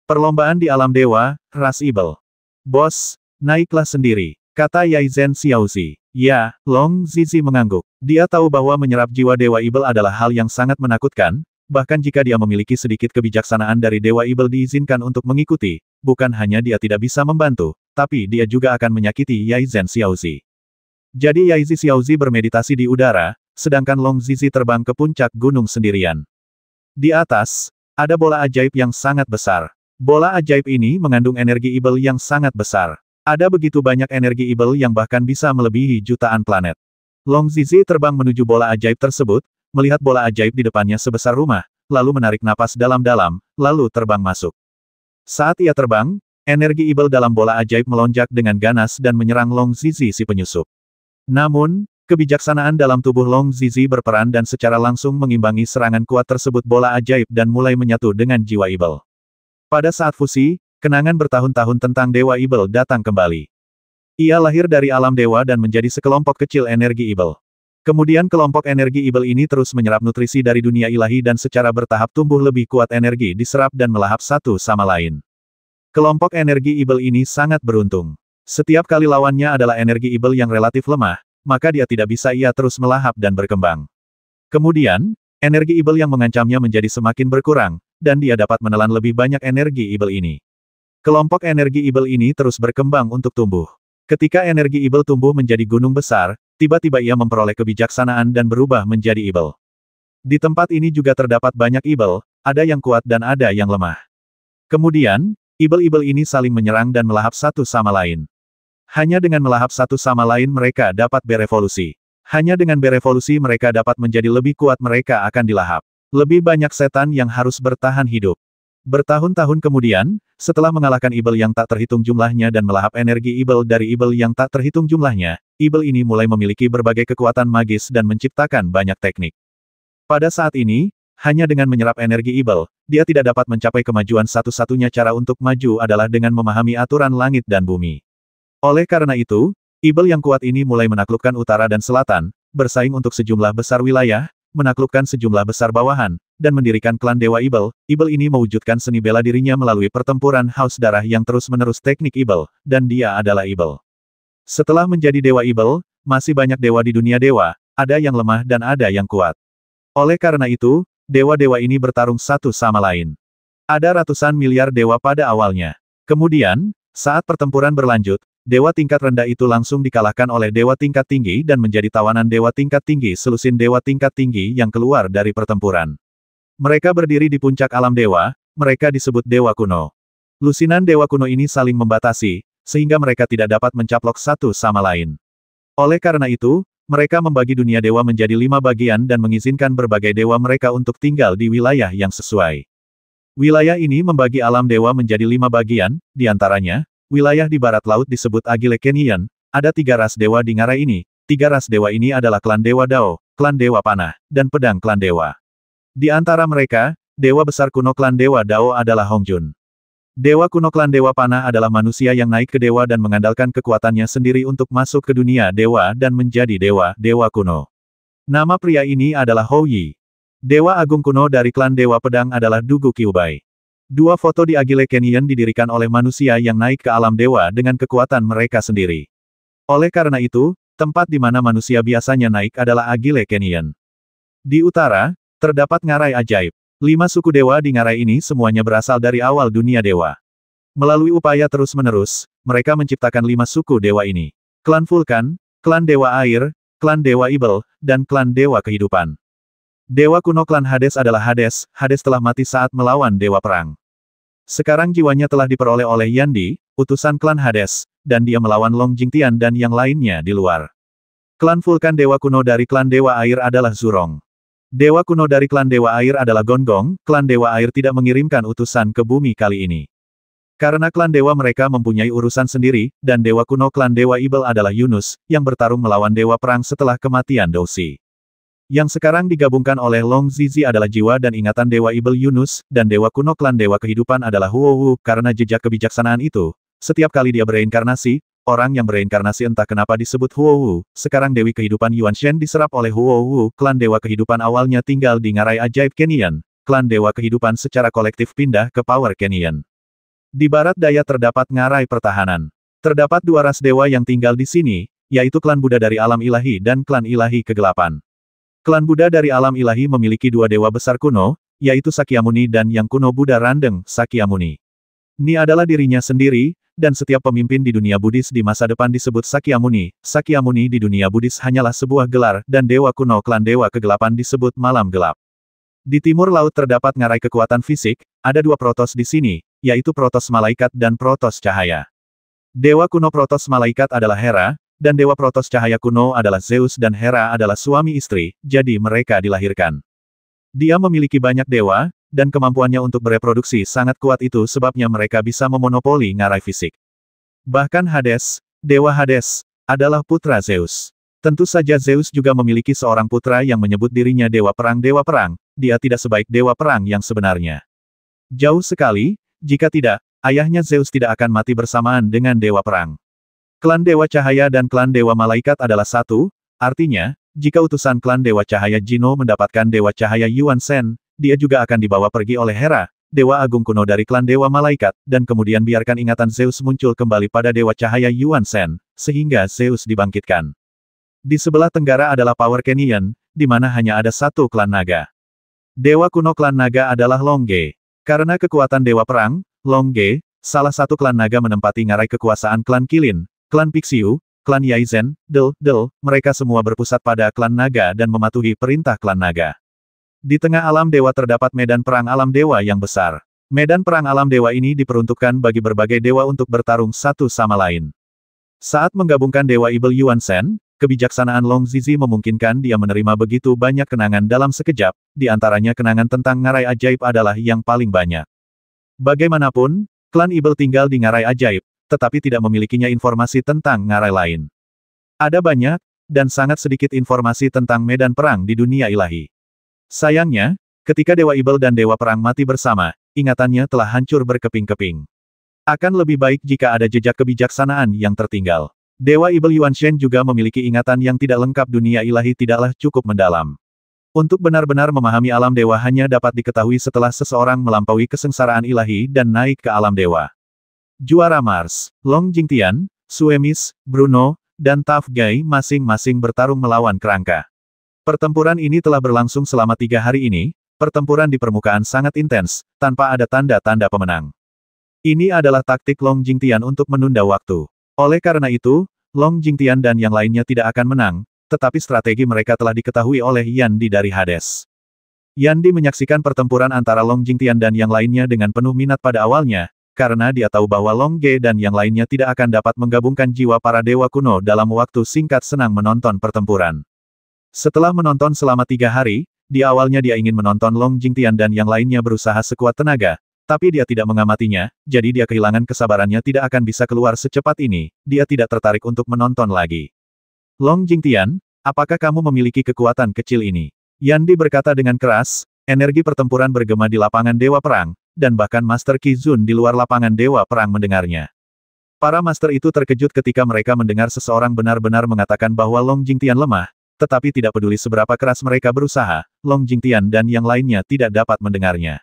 Perlombaan di alam dewa, ras Ibel. Bos, naiklah sendiri. Kata Yaizen Xiaozi. Ya, Long Zizi mengangguk. Dia tahu bahwa menyerap jiwa Dewa Ibel adalah hal yang sangat menakutkan, bahkan jika dia memiliki sedikit kebijaksanaan dari Dewa Ibel diizinkan untuk mengikuti, bukan hanya dia tidak bisa membantu, tapi dia juga akan menyakiti Yaizen Xiaozi. Jadi Yaizi Xiaozi bermeditasi di udara, sedangkan Long Zizi terbang ke puncak gunung sendirian. Di atas, ada bola ajaib yang sangat besar. Bola ajaib ini mengandung energi Ibel yang sangat besar. Ada begitu banyak energi Ibel yang bahkan bisa melebihi jutaan planet. Long Zizi terbang menuju bola ajaib tersebut, melihat bola ajaib di depannya sebesar rumah, lalu menarik napas dalam-dalam, lalu terbang masuk. Saat ia terbang, energi Ibel dalam bola ajaib melonjak dengan ganas dan menyerang Long Zizi si penyusup. Namun, kebijaksanaan dalam tubuh Long Zizi berperan dan secara langsung mengimbangi serangan kuat tersebut bola ajaib dan mulai menyatu dengan jiwa Ibel. Pada saat fusi, kenangan bertahun-tahun tentang Dewa Ibel datang kembali. Ia lahir dari alam dewa dan menjadi sekelompok kecil energi Ibel. Kemudian kelompok energi Ibel ini terus menyerap nutrisi dari dunia ilahi dan secara bertahap tumbuh lebih kuat energi diserap dan melahap satu sama lain. Kelompok energi Ibel ini sangat beruntung. Setiap kali lawannya adalah energi Ibel yang relatif lemah, maka dia tidak bisa ia terus melahap dan berkembang. Kemudian, energi Ibel yang mengancamnya menjadi semakin berkurang, dan dia dapat menelan lebih banyak energi Ibel ini. Kelompok energi Ibel ini terus berkembang untuk tumbuh. Ketika energi Ibel tumbuh menjadi gunung besar, tiba-tiba ia memperoleh kebijaksanaan dan berubah menjadi Ibel. Di tempat ini juga terdapat banyak Ibel, ada yang kuat dan ada yang lemah. Kemudian, Ibel-Ibel ini saling menyerang dan melahap satu sama lain. Hanya dengan melahap satu sama lain mereka dapat berevolusi. Hanya dengan berevolusi mereka dapat menjadi lebih kuat mereka akan dilahap. Lebih banyak setan yang harus bertahan hidup. Bertahun-tahun kemudian, setelah mengalahkan Ibel yang tak terhitung jumlahnya dan melahap energi Ibel dari Ibel yang tak terhitung jumlahnya, Ibel ini mulai memiliki berbagai kekuatan magis dan menciptakan banyak teknik. Pada saat ini, hanya dengan menyerap energi Ibel, dia tidak dapat mencapai kemajuan. Satu-satunya cara untuk maju adalah dengan memahami aturan langit dan bumi. Oleh karena itu, Ibel yang kuat ini mulai menaklukkan utara dan selatan, bersaing untuk sejumlah besar wilayah, menaklukkan sejumlah besar bawahan, dan mendirikan klan Dewa Ibel. Ibel ini mewujudkan seni bela dirinya melalui pertempuran haus darah yang terus-menerus teknik Ibel, dan dia adalah Ibel. Setelah menjadi Dewa Ibel, masih banyak dewa di dunia dewa, ada yang lemah dan ada yang kuat. Oleh karena itu, dewa-dewa ini bertarung satu sama lain. Ada ratusan miliar dewa pada awalnya. Kemudian, saat pertempuran berlanjut, dewa tingkat rendah itu langsung dikalahkan oleh dewa tingkat tinggi dan menjadi tawanan dewa tingkat tinggi selusin dewa tingkat tinggi yang keluar dari pertempuran. Mereka berdiri di puncak alam dewa, mereka disebut dewa kuno. Lusinan dewa kuno ini saling membatasi, sehingga mereka tidak dapat mencaplok satu sama lain. Oleh karena itu, mereka membagi dunia dewa menjadi 5 bagian dan mengizinkan berbagai dewa mereka untuk tinggal di wilayah yang sesuai. Wilayah ini membagi alam dewa menjadi 5 bagian, di antaranya, wilayah di barat laut disebut Agile Canyon, ada 3 ras dewa di ngarai ini. 3 ras dewa ini adalah klan Dewa Dao, klan Dewa Panah, dan pedang klan Dewa. Di antara mereka, dewa besar kuno klan Dewa Dao adalah Hongjun. Dewa kuno klan Dewa Panah adalah manusia yang naik ke dewa dan mengandalkan kekuatannya sendiri untuk masuk ke dunia dewa dan menjadi dewa kuno. Nama pria ini adalah Hou Yi. Dewa agung kuno dari klan Dewa Pedang adalah Dugu Qiubai. 2 foto di Agile Canyon didirikan oleh manusia yang naik ke alam dewa dengan kekuatan mereka sendiri. Oleh karena itu, tempat di mana manusia biasanya naik adalah Agile Canyon. Di utara, terdapat ngarai ajaib. 5 suku dewa di ngarai ini semuanya berasal dari awal dunia dewa. Melalui upaya terus-menerus, mereka menciptakan 5 suku dewa ini. Klan Vulkan, klan Dewa Air, klan Dewa Ibel, dan klan Dewa Kehidupan. Dewa kuno klan Hades adalah Hades, Hades telah mati saat melawan Dewa Perang. Sekarang jiwanya telah diperoleh oleh Yandi, utusan klan Hades, dan dia melawan Long Jingtian dan yang lainnya di luar. Klan Vulkan Dewa kuno dari klan Dewa Air adalah Zurong. Dewa kuno dari klan Dewa Air adalah Gonggong, klan Dewa Air tidak mengirimkan utusan ke bumi kali ini. Karena klan Dewa mereka mempunyai urusan sendiri, dan Dewa kuno klan Dewa Ibel adalah Yunus, yang bertarung melawan Dewa Perang setelah kematian Dousi. Yang sekarang digabungkan oleh Long Zizi adalah jiwa dan ingatan Dewa Ibel Yunus, dan Dewa kuno klan Dewa Kehidupan adalah Huowu. Karena jejak kebijaksanaan itu, setiap kali dia bereinkarnasi, orang yang bereinkarnasi entah kenapa disebut Huowu. Sekarang Dewi Kehidupan Yuan Shen diserap oleh Huowu. Klan Dewa Kehidupan awalnya tinggal di ngarai ajaib Canyon. Klan Dewa Kehidupan secara kolektif pindah ke Power Canyon. Di barat daya terdapat ngarai pertahanan. Terdapat 2 ras dewa yang tinggal di sini, yaitu klan Buddha dari alam ilahi dan klan ilahi kegelapan. Klan Buddha dari alam ilahi memiliki 2 dewa besar kuno, yaitu Sakyamuni dan yang kuno Buddha Randeng, Sakyamuni. Ni adalah dirinya sendiri, dan setiap pemimpin di dunia Buddhis di masa depan disebut Sakyamuni. Sakyamuni di dunia Buddhis hanyalah sebuah gelar, dan dewa kuno klan Dewa Kegelapan disebut Malam Gelap. Di timur laut terdapat ngarai kekuatan fisik, ada 2 protos di sini, yaitu Protos Malaikat dan Protos Cahaya. Dewa kuno Protos Malaikat adalah Hera, dan Dewa Protos Cahaya kuno adalah Zeus dan Hera adalah suami istri, jadi mereka dilahirkan. Dia memiliki banyak dewa, dan kemampuannya untuk bereproduksi sangat kuat itu sebabnya mereka bisa memonopoli ngarai fisik. Bahkan Hades, Dewa Hades, adalah putra Zeus. Tentu saja Zeus juga memiliki seorang putra yang menyebut dirinya Dewa Perang, dia tidak sebaik Dewa Perang yang sebenarnya. Jauh sekali, jika tidak, ayahnya Zeus tidak akan mati bersamaan dengan Dewa Perang. Klan Dewa Cahaya dan klan Dewa Malaikat adalah satu, artinya, jika utusan klan Dewa Cahaya Jino mendapatkan Dewa Cahaya Yuan Shen, dia juga akan dibawa pergi oleh Hera, Dewa Agung kuno dari klan Dewa Malaikat, dan kemudian biarkan ingatan Zeus muncul kembali pada Dewa Cahaya Yuan Shen, sehingga Zeus dibangkitkan. Di sebelah tenggara adalah Power Canyon, di mana hanya ada 1 klan naga. Dewa kuno klan naga adalah Longge. Karena kekuatan Dewa Perang, Longge, salah satu klan naga menempati ngarai kekuasaan klan Qilin, klan Pixiu, klan Yaizen, Del, mereka semua berpusat pada klan naga dan mematuhi perintah klan naga. Di tengah alam dewa terdapat medan perang alam dewa yang besar. Medan perang alam dewa ini diperuntukkan bagi berbagai dewa untuk bertarung satu sama lain. Saat menggabungkan Dewa Ibel Yuan Shen, kebijaksanaan Long Zizi memungkinkan dia menerima begitu banyak kenangan dalam sekejap, di antaranya kenangan tentang ngarai ajaib adalah yang paling banyak. Bagaimanapun, klan Ibel tinggal di ngarai ajaib, tetapi tidak memilikinya informasi tentang ngarai lain. Ada banyak, dan sangat sedikit informasi tentang medan perang di dunia ilahi. Sayangnya, ketika Dewa Ibel dan Dewa Perang mati bersama, ingatannya telah hancur berkeping-keping. Akan lebih baik jika ada jejak kebijaksanaan yang tertinggal. Dewa Ibel Yuan Shen juga memiliki ingatan yang tidak lengkap dunia ilahi tidaklah cukup mendalam. Untuk benar-benar memahami alam dewa hanya dapat diketahui setelah seseorang melampaui kesengsaraan ilahi dan naik ke alam dewa. Juara Mars, Long Jingtian, Suemis, Bruno, dan Tough Guy masing-masing bertarung melawan kerangka. Pertempuran ini telah berlangsung selama 3 hari ini, pertempuran di permukaan sangat intens, tanpa ada tanda-tanda pemenang. Ini adalah taktik Long Jingtian untuk menunda waktu. Oleh karena itu, Long Jingtian dan yang lainnya tidak akan menang, tetapi strategi mereka telah diketahui oleh Yan Di dari Hades. Yan Di menyaksikan pertempuran antara Long Jingtian dan yang lainnya dengan penuh minat pada awalnya, karena dia tahu bahwa Long Ge dan yang lainnya tidak akan dapat menggabungkan jiwa para dewa kuno dalam waktu singkat senang menonton pertempuran. Setelah menonton selama 3 hari, di awalnya dia ingin menonton Long Jingtian dan yang lainnya berusaha sekuat tenaga, tapi dia tidak mengamatinya, jadi dia kehilangan kesabarannya tidak akan bisa keluar secepat ini, dia tidak tertarik untuk menonton lagi. Long Jingtian, apakah kamu memiliki kekuatan kecil ini? Yan Di berkata dengan keras, energi pertempuran bergema di lapangan Dewa Perang, dan bahkan Master Qi Zun di luar lapangan Dewa Perang mendengarnya. Para master itu terkejut ketika mereka mendengar seseorang benar-benar mengatakan bahwa Long Jingtian lemah, tetapi tidak peduli seberapa keras mereka berusaha, Long Jingtian dan yang lainnya tidak dapat mendengarnya.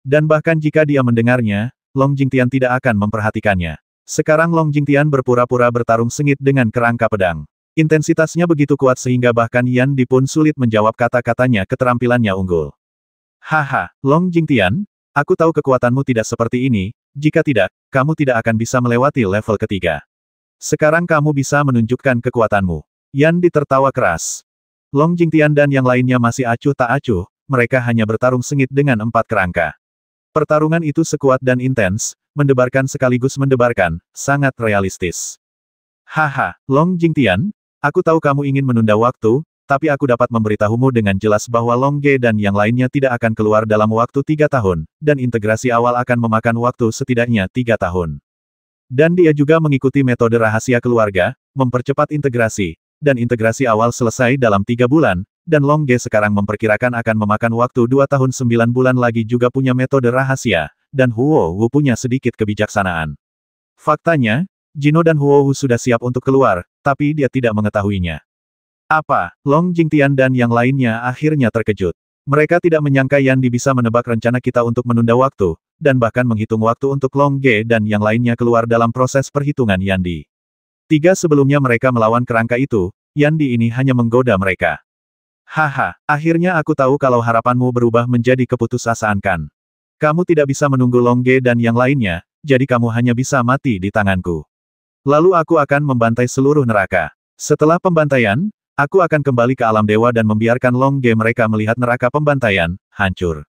Dan bahkan jika dia mendengarnya, Long Jingtian tidak akan memperhatikannya. Sekarang Long Jingtian berpura-pura bertarung sengit dengan kerangka pedang. Intensitasnya begitu kuat sehingga bahkan Yan Di pun sulit menjawab kata-katanya keterampilannya unggul. Haha, Long Jingtian, aku tahu kekuatanmu tidak seperti ini, jika tidak, kamu tidak akan bisa melewati level ketiga. Sekarang kamu bisa menunjukkan kekuatanmu. Yan Di tertawa keras. Long Jingtian dan yang lainnya masih acuh tak acuh, mereka hanya bertarung sengit dengan 4 kerangka. Pertarungan itu sekuat dan intens, mendebarkan sekaligus mendebarkan, sangat realistis. Haha, Long Jingtian, aku tahu kamu ingin menunda waktu, tapi aku dapat memberitahumu dengan jelas bahwa Long Ge dan yang lainnya tidak akan keluar dalam waktu 3 tahun, dan integrasi awal akan memakan waktu setidaknya 3 tahun. Dan dia juga mengikuti metode rahasia keluarga, mempercepat integrasi, dan integrasi awal selesai dalam 3 bulan, dan Long Ge sekarang memperkirakan akan memakan waktu 2 tahun 9 bulan lagi juga punya metode rahasia, dan Huo Wu punya sedikit kebijaksanaan. Faktanya, Jino dan Huo Wu sudah siap untuk keluar, tapi dia tidak mengetahuinya. Apa? Long Jingtian dan yang lainnya akhirnya terkejut. Mereka tidak menyangka Yan Di bisa menebak rencana kita untuk menunda waktu, dan bahkan menghitung waktu untuk Long Ge dan yang lainnya keluar dalam proses perhitungan Yan Di. 3 sebelumnya mereka melawan kerangka itu, Yan Di ini hanya menggoda mereka. Haha, akhirnya aku tahu kalau harapanmu berubah menjadi keputusasaan kan. Kamu tidak bisa menunggu Long Ge dan yang lainnya, jadi kamu hanya bisa mati di tanganku. Lalu aku akan membantai seluruh neraka. Setelah pembantaian, aku akan kembali ke alam dewa dan membiarkan Long Ge mereka melihat neraka pembantaian, hancur.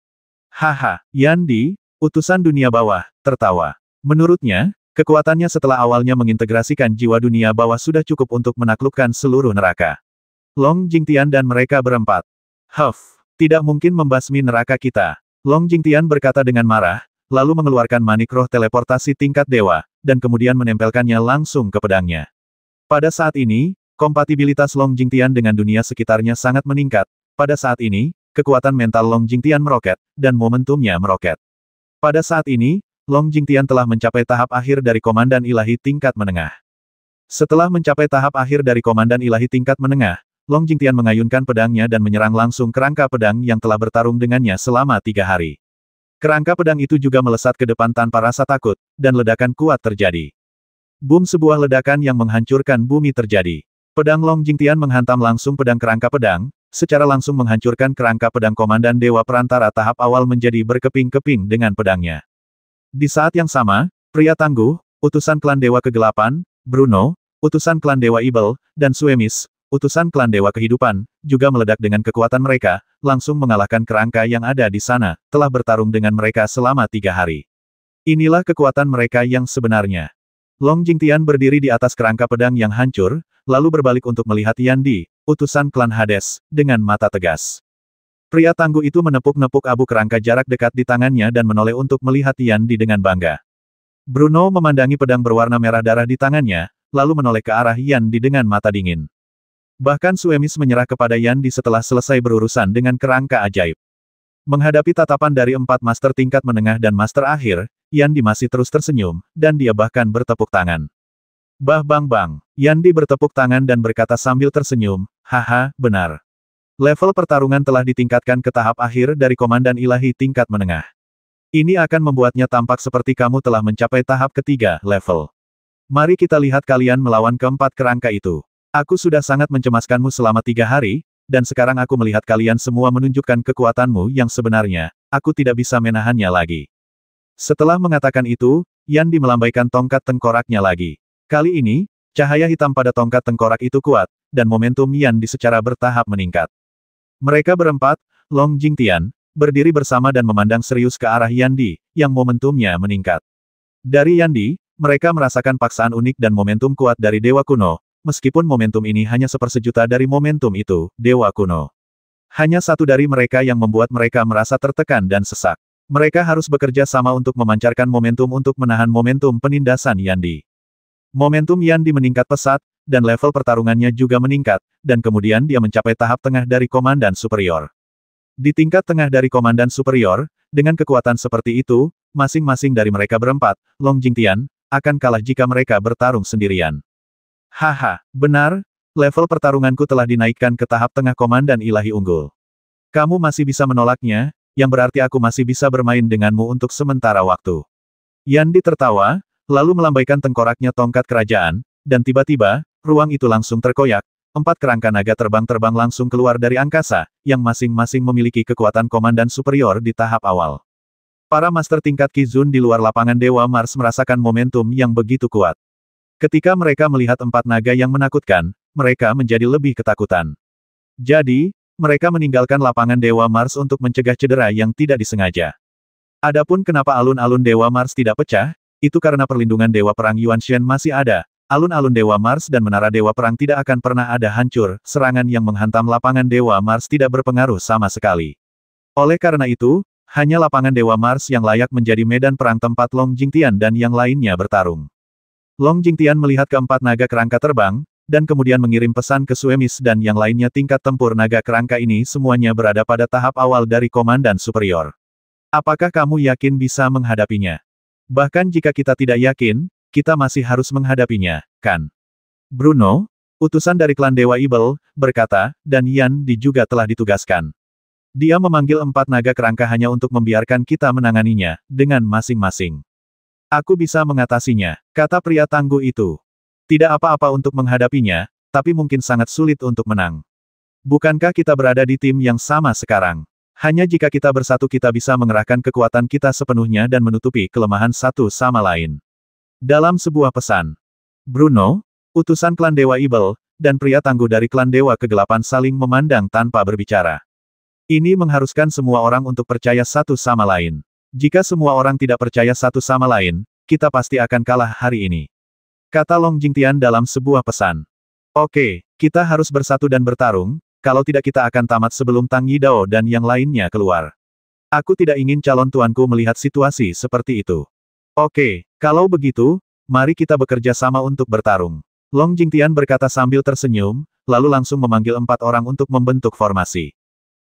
Haha, Yan Di, utusan dunia bawah, tertawa. Menurutnya, kekuatannya setelah awalnya mengintegrasikan jiwa dunia bawah sudah cukup untuk menaklukkan seluruh neraka. Long Jingtian dan mereka berempat. Huff, tidak mungkin membasmi neraka kita. Long Jingtian berkata dengan marah, lalu mengeluarkan manik roh teleportasi tingkat dewa, dan kemudian menempelkannya langsung ke pedangnya. Pada saat ini, kompatibilitas Long Jingtian dengan dunia sekitarnya sangat meningkat. Pada saat ini, kekuatan mental Long Jingtian meroket, dan momentumnya meroket. Pada saat ini, Long Jingtian telah mencapai tahap akhir dari komandan ilahi tingkat menengah. Setelah mencapai tahap akhir dari komandan ilahi tingkat menengah, Long Jingtian mengayunkan pedangnya dan menyerang langsung kerangka pedang yang telah bertarung dengannya selama 3 hari. Kerangka pedang itu juga melesat ke depan tanpa rasa takut, dan ledakan kuat terjadi. Boom, sebuah ledakan yang menghancurkan bumi terjadi. Pedang Long Jingtian menghantam langsung pedang kerangka pedang, secara langsung menghancurkan kerangka pedang komandan Dewa Perantara tahap awal menjadi berkeping-keping dengan pedangnya. Di saat yang sama, pria tangguh, utusan klan Dewa Kegelapan, Bruno, utusan klan Dewa Ibel, dan Suemis, utusan klan Dewa Kehidupan, juga meledak dengan kekuatan mereka, langsung mengalahkan kerangka yang ada di sana, telah bertarung dengan mereka selama 3 hari. Inilah kekuatan mereka yang sebenarnya. Long Jingtian berdiri di atas kerangka pedang yang hancur, lalu berbalik untuk melihat Yan Di, utusan klan Hades, dengan mata tegas. Pria tangguh itu menepuk-nepuk abu kerangka jarak dekat di tangannya dan menoleh untuk melihat Yan Di dengan bangga. Bruno memandangi pedang berwarna merah darah di tangannya, lalu menoleh ke arah Yan Di dengan mata dingin. Bahkan Suemis menyerah kepada Yan Di setelah selesai berurusan dengan kerangka ajaib. Menghadapi tatapan dari 4 master tingkat menengah dan master akhir, Yan Di masih terus tersenyum, dan dia bahkan bertepuk tangan. Bah bang bang, Yan Di bertepuk tangan dan berkata sambil tersenyum, haha, benar. Level pertarungan telah ditingkatkan ke tahap akhir dari komandan ilahi tingkat menengah. Ini akan membuatnya tampak seperti kamu telah mencapai tahap ketiga, level. Mari kita lihat kalian melawan keempat kerangka itu. Aku sudah sangat mencemaskanmu selama 3 hari, dan sekarang aku melihat kalian semua menunjukkan kekuatanmu yang sebenarnya, aku tidak bisa menahannya lagi. Setelah mengatakan itu, Yandi melambaikan tongkat tengkoraknya lagi. Kali ini, cahaya hitam pada tongkat tengkorak itu kuat, dan momentum Yandi secara bertahap meningkat. Mereka berempat, Long Jingtian, berdiri bersama dan memandang serius ke arah Yandi, yang momentumnya meningkat. Dari Yandi, mereka merasakan paksaan unik dan momentum kuat dari Dewa Kuno, meskipun momentum ini hanya sepersejuta dari momentum itu, Dewa Kuno. Hanya satu dari mereka yang membuat mereka merasa tertekan dan sesak. Mereka harus bekerja sama untuk memancarkan momentum untuk menahan momentum penindasan Yandi. Momentum Yandi meningkat pesat, dan level pertarungannya juga meningkat, dan kemudian dia mencapai tahap tengah dari Komandan Superior. Di tingkat tengah dari Komandan Superior, dengan kekuatan seperti itu, masing-masing dari mereka berempat, Long Jingtian, akan kalah jika mereka bertarung sendirian. Haha, benar, level pertarunganku telah dinaikkan ke tahap tengah Komandan Ilahi Unggul. Kamu masih bisa menolaknya, yang berarti aku masih bisa bermain denganmu untuk sementara waktu. Yandi tertawa, lalu melambaikan tengkoraknya tongkat kerajaan, dan tiba-tiba, ruang itu langsung terkoyak, 4 kerangka naga terbang langsung keluar dari angkasa, yang masing-masing memiliki kekuatan Komandan Superior di tahap awal. Para master tingkat Qizun di luar lapangan Dewa Mars merasakan momentum yang begitu kuat. Ketika mereka melihat 4 naga yang menakutkan, mereka menjadi lebih ketakutan. Jadi, mereka meninggalkan lapangan Dewa Mars untuk mencegah cedera yang tidak disengaja. Adapun kenapa alun-alun Dewa Mars tidak pecah, itu karena perlindungan Dewa Perang Yuanshen masih ada. Alun-alun Dewa Mars dan Menara Dewa Perang tidak akan pernah ada hancur, serangan yang menghantam lapangan Dewa Mars tidak berpengaruh sama sekali. Oleh karena itu, hanya lapangan Dewa Mars yang layak menjadi medan perang tempat Long Jingtian dan yang lainnya bertarung. Long Jingtian melihat keempat naga kerangka terbang, dan kemudian mengirim pesan ke Suemis dan yang lainnya tingkat tempur naga kerangka ini semuanya berada pada tahap awal dari Komandan Superior. Apakah kamu yakin bisa menghadapinya? Bahkan jika kita tidak yakin, kita masih harus menghadapinya, kan? Bruno, utusan dari klan Dewa Ibel, berkata, dan Yandi juga telah ditugaskan. Dia memanggil 4 naga kerangka hanya untuk membiarkan kita menanganinya, dengan masing-masing. Aku bisa mengatasinya, kata pria tangguh itu. Tidak apa-apa untuk menghadapinya, tapi mungkin sangat sulit untuk menang. Bukankah kita berada di tim yang sama sekarang? Hanya jika kita bersatu kita bisa mengerahkan kekuatan kita sepenuhnya dan menutupi kelemahan satu sama lain. Dalam sebuah pesan, Bruno, utusan klan Dewa Ibel, dan pria tangguh dari klan Dewa Kegelapan saling memandang tanpa berbicara. Ini mengharuskan semua orang untuk percaya satu sama lain. Jika semua orang tidak percaya satu sama lain, kita pasti akan kalah hari ini. Kata Long Jingtian dalam sebuah pesan. Oke, kita harus bersatu dan bertarung, kalau tidak kita akan tamat sebelum Tang Yidao dan yang lainnya keluar. Aku tidak ingin calon tuanku melihat situasi seperti itu. Oke, kalau begitu, mari kita bekerja sama untuk bertarung. Long Jingtian berkata sambil tersenyum, lalu langsung memanggil 4 orang untuk membentuk formasi.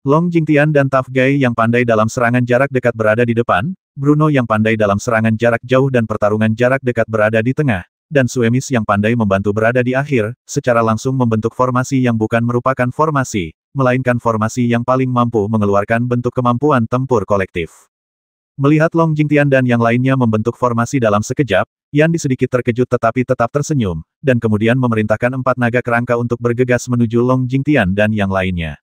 Long Jingtian dan Tough Guy yang pandai dalam serangan jarak dekat berada di depan, Bruno yang pandai dalam serangan jarak jauh dan pertarungan jarak dekat berada di tengah, dan Suemis yang pandai membantu berada di akhir, secara langsung membentuk formasi yang bukan merupakan formasi, melainkan formasi yang paling mampu mengeluarkan bentuk kemampuan tempur kolektif. Melihat Long Jingtian dan yang lainnya membentuk formasi dalam sekejap, Yandi sedikit terkejut tetapi tetap tersenyum, dan kemudian memerintahkan 4 naga kerangka untuk bergegas menuju Long Jingtian dan yang lainnya.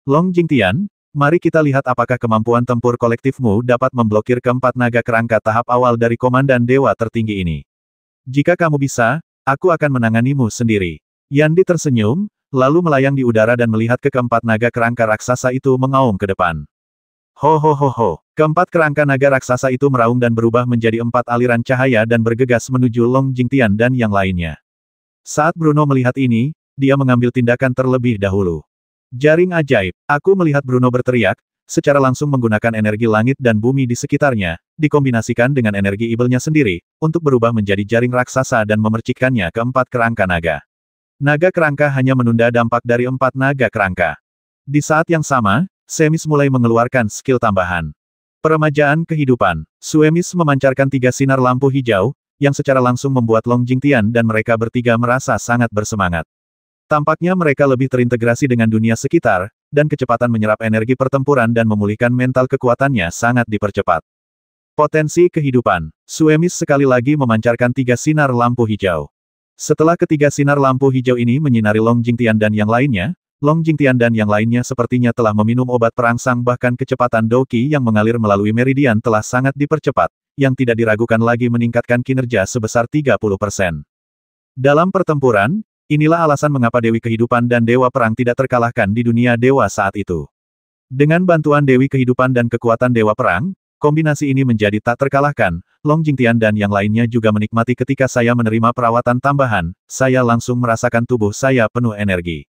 Long Jingtian, mari kita lihat apakah kemampuan tempur kolektifmu dapat memblokir keempat naga kerangka tahap awal dari Komandan Dewa tertinggi ini. Jika kamu bisa, aku akan menanganimu sendiri. Yandi tersenyum, lalu melayang di udara dan melihat ke keempat naga kerangka raksasa itu mengaum ke depan. Ho ho ho ho. Keempat kerangka naga raksasa itu meraung dan berubah menjadi 4 aliran cahaya dan bergegas menuju Long Jingtian dan yang lainnya. Saat Bruno melihat ini, dia mengambil tindakan terlebih dahulu. Jaring ajaib. Aku melihat Bruno berteriak, secara langsung menggunakan energi langit dan bumi di sekitarnya, dikombinasikan dengan energi ibelnya sendiri, untuk berubah menjadi jaring raksasa dan memercikkannya ke 4 kerangka naga. Naga kerangka hanya menunda dampak dari 4 naga kerangka. Di saat yang sama, Semis mulai mengeluarkan skill tambahan. Peremajaan kehidupan. Suemis memancarkan 3 sinar lampu hijau, yang secara langsung membuat Long Jingtian dan mereka bertiga merasa sangat bersemangat. Tampaknya mereka lebih terintegrasi dengan dunia sekitar, dan kecepatan menyerap energi pertempuran dan memulihkan mental kekuatannya sangat dipercepat. Potensi kehidupan. Suemis sekali lagi memancarkan 3 sinar lampu hijau. Setelah ketiga sinar lampu hijau ini menyinari Long Jingtian dan yang lainnya, Long Jingtian dan yang lainnya sepertinya telah meminum obat perangsang bahkan kecepatan Doqi yang mengalir melalui meridian telah sangat dipercepat, yang tidak diragukan lagi meningkatkan kinerja sebesar 30%. Dalam pertempuran, inilah alasan mengapa Dewi Kehidupan dan Dewa Perang tidak terkalahkan di dunia dewa saat itu. Dengan bantuan Dewi Kehidupan dan kekuatan Dewa Perang, kombinasi ini menjadi tak terkalahkan. Long Jingtian dan yang lainnya juga menikmati ketika saya menerima perawatan tambahan, saya langsung merasakan tubuh saya penuh energi.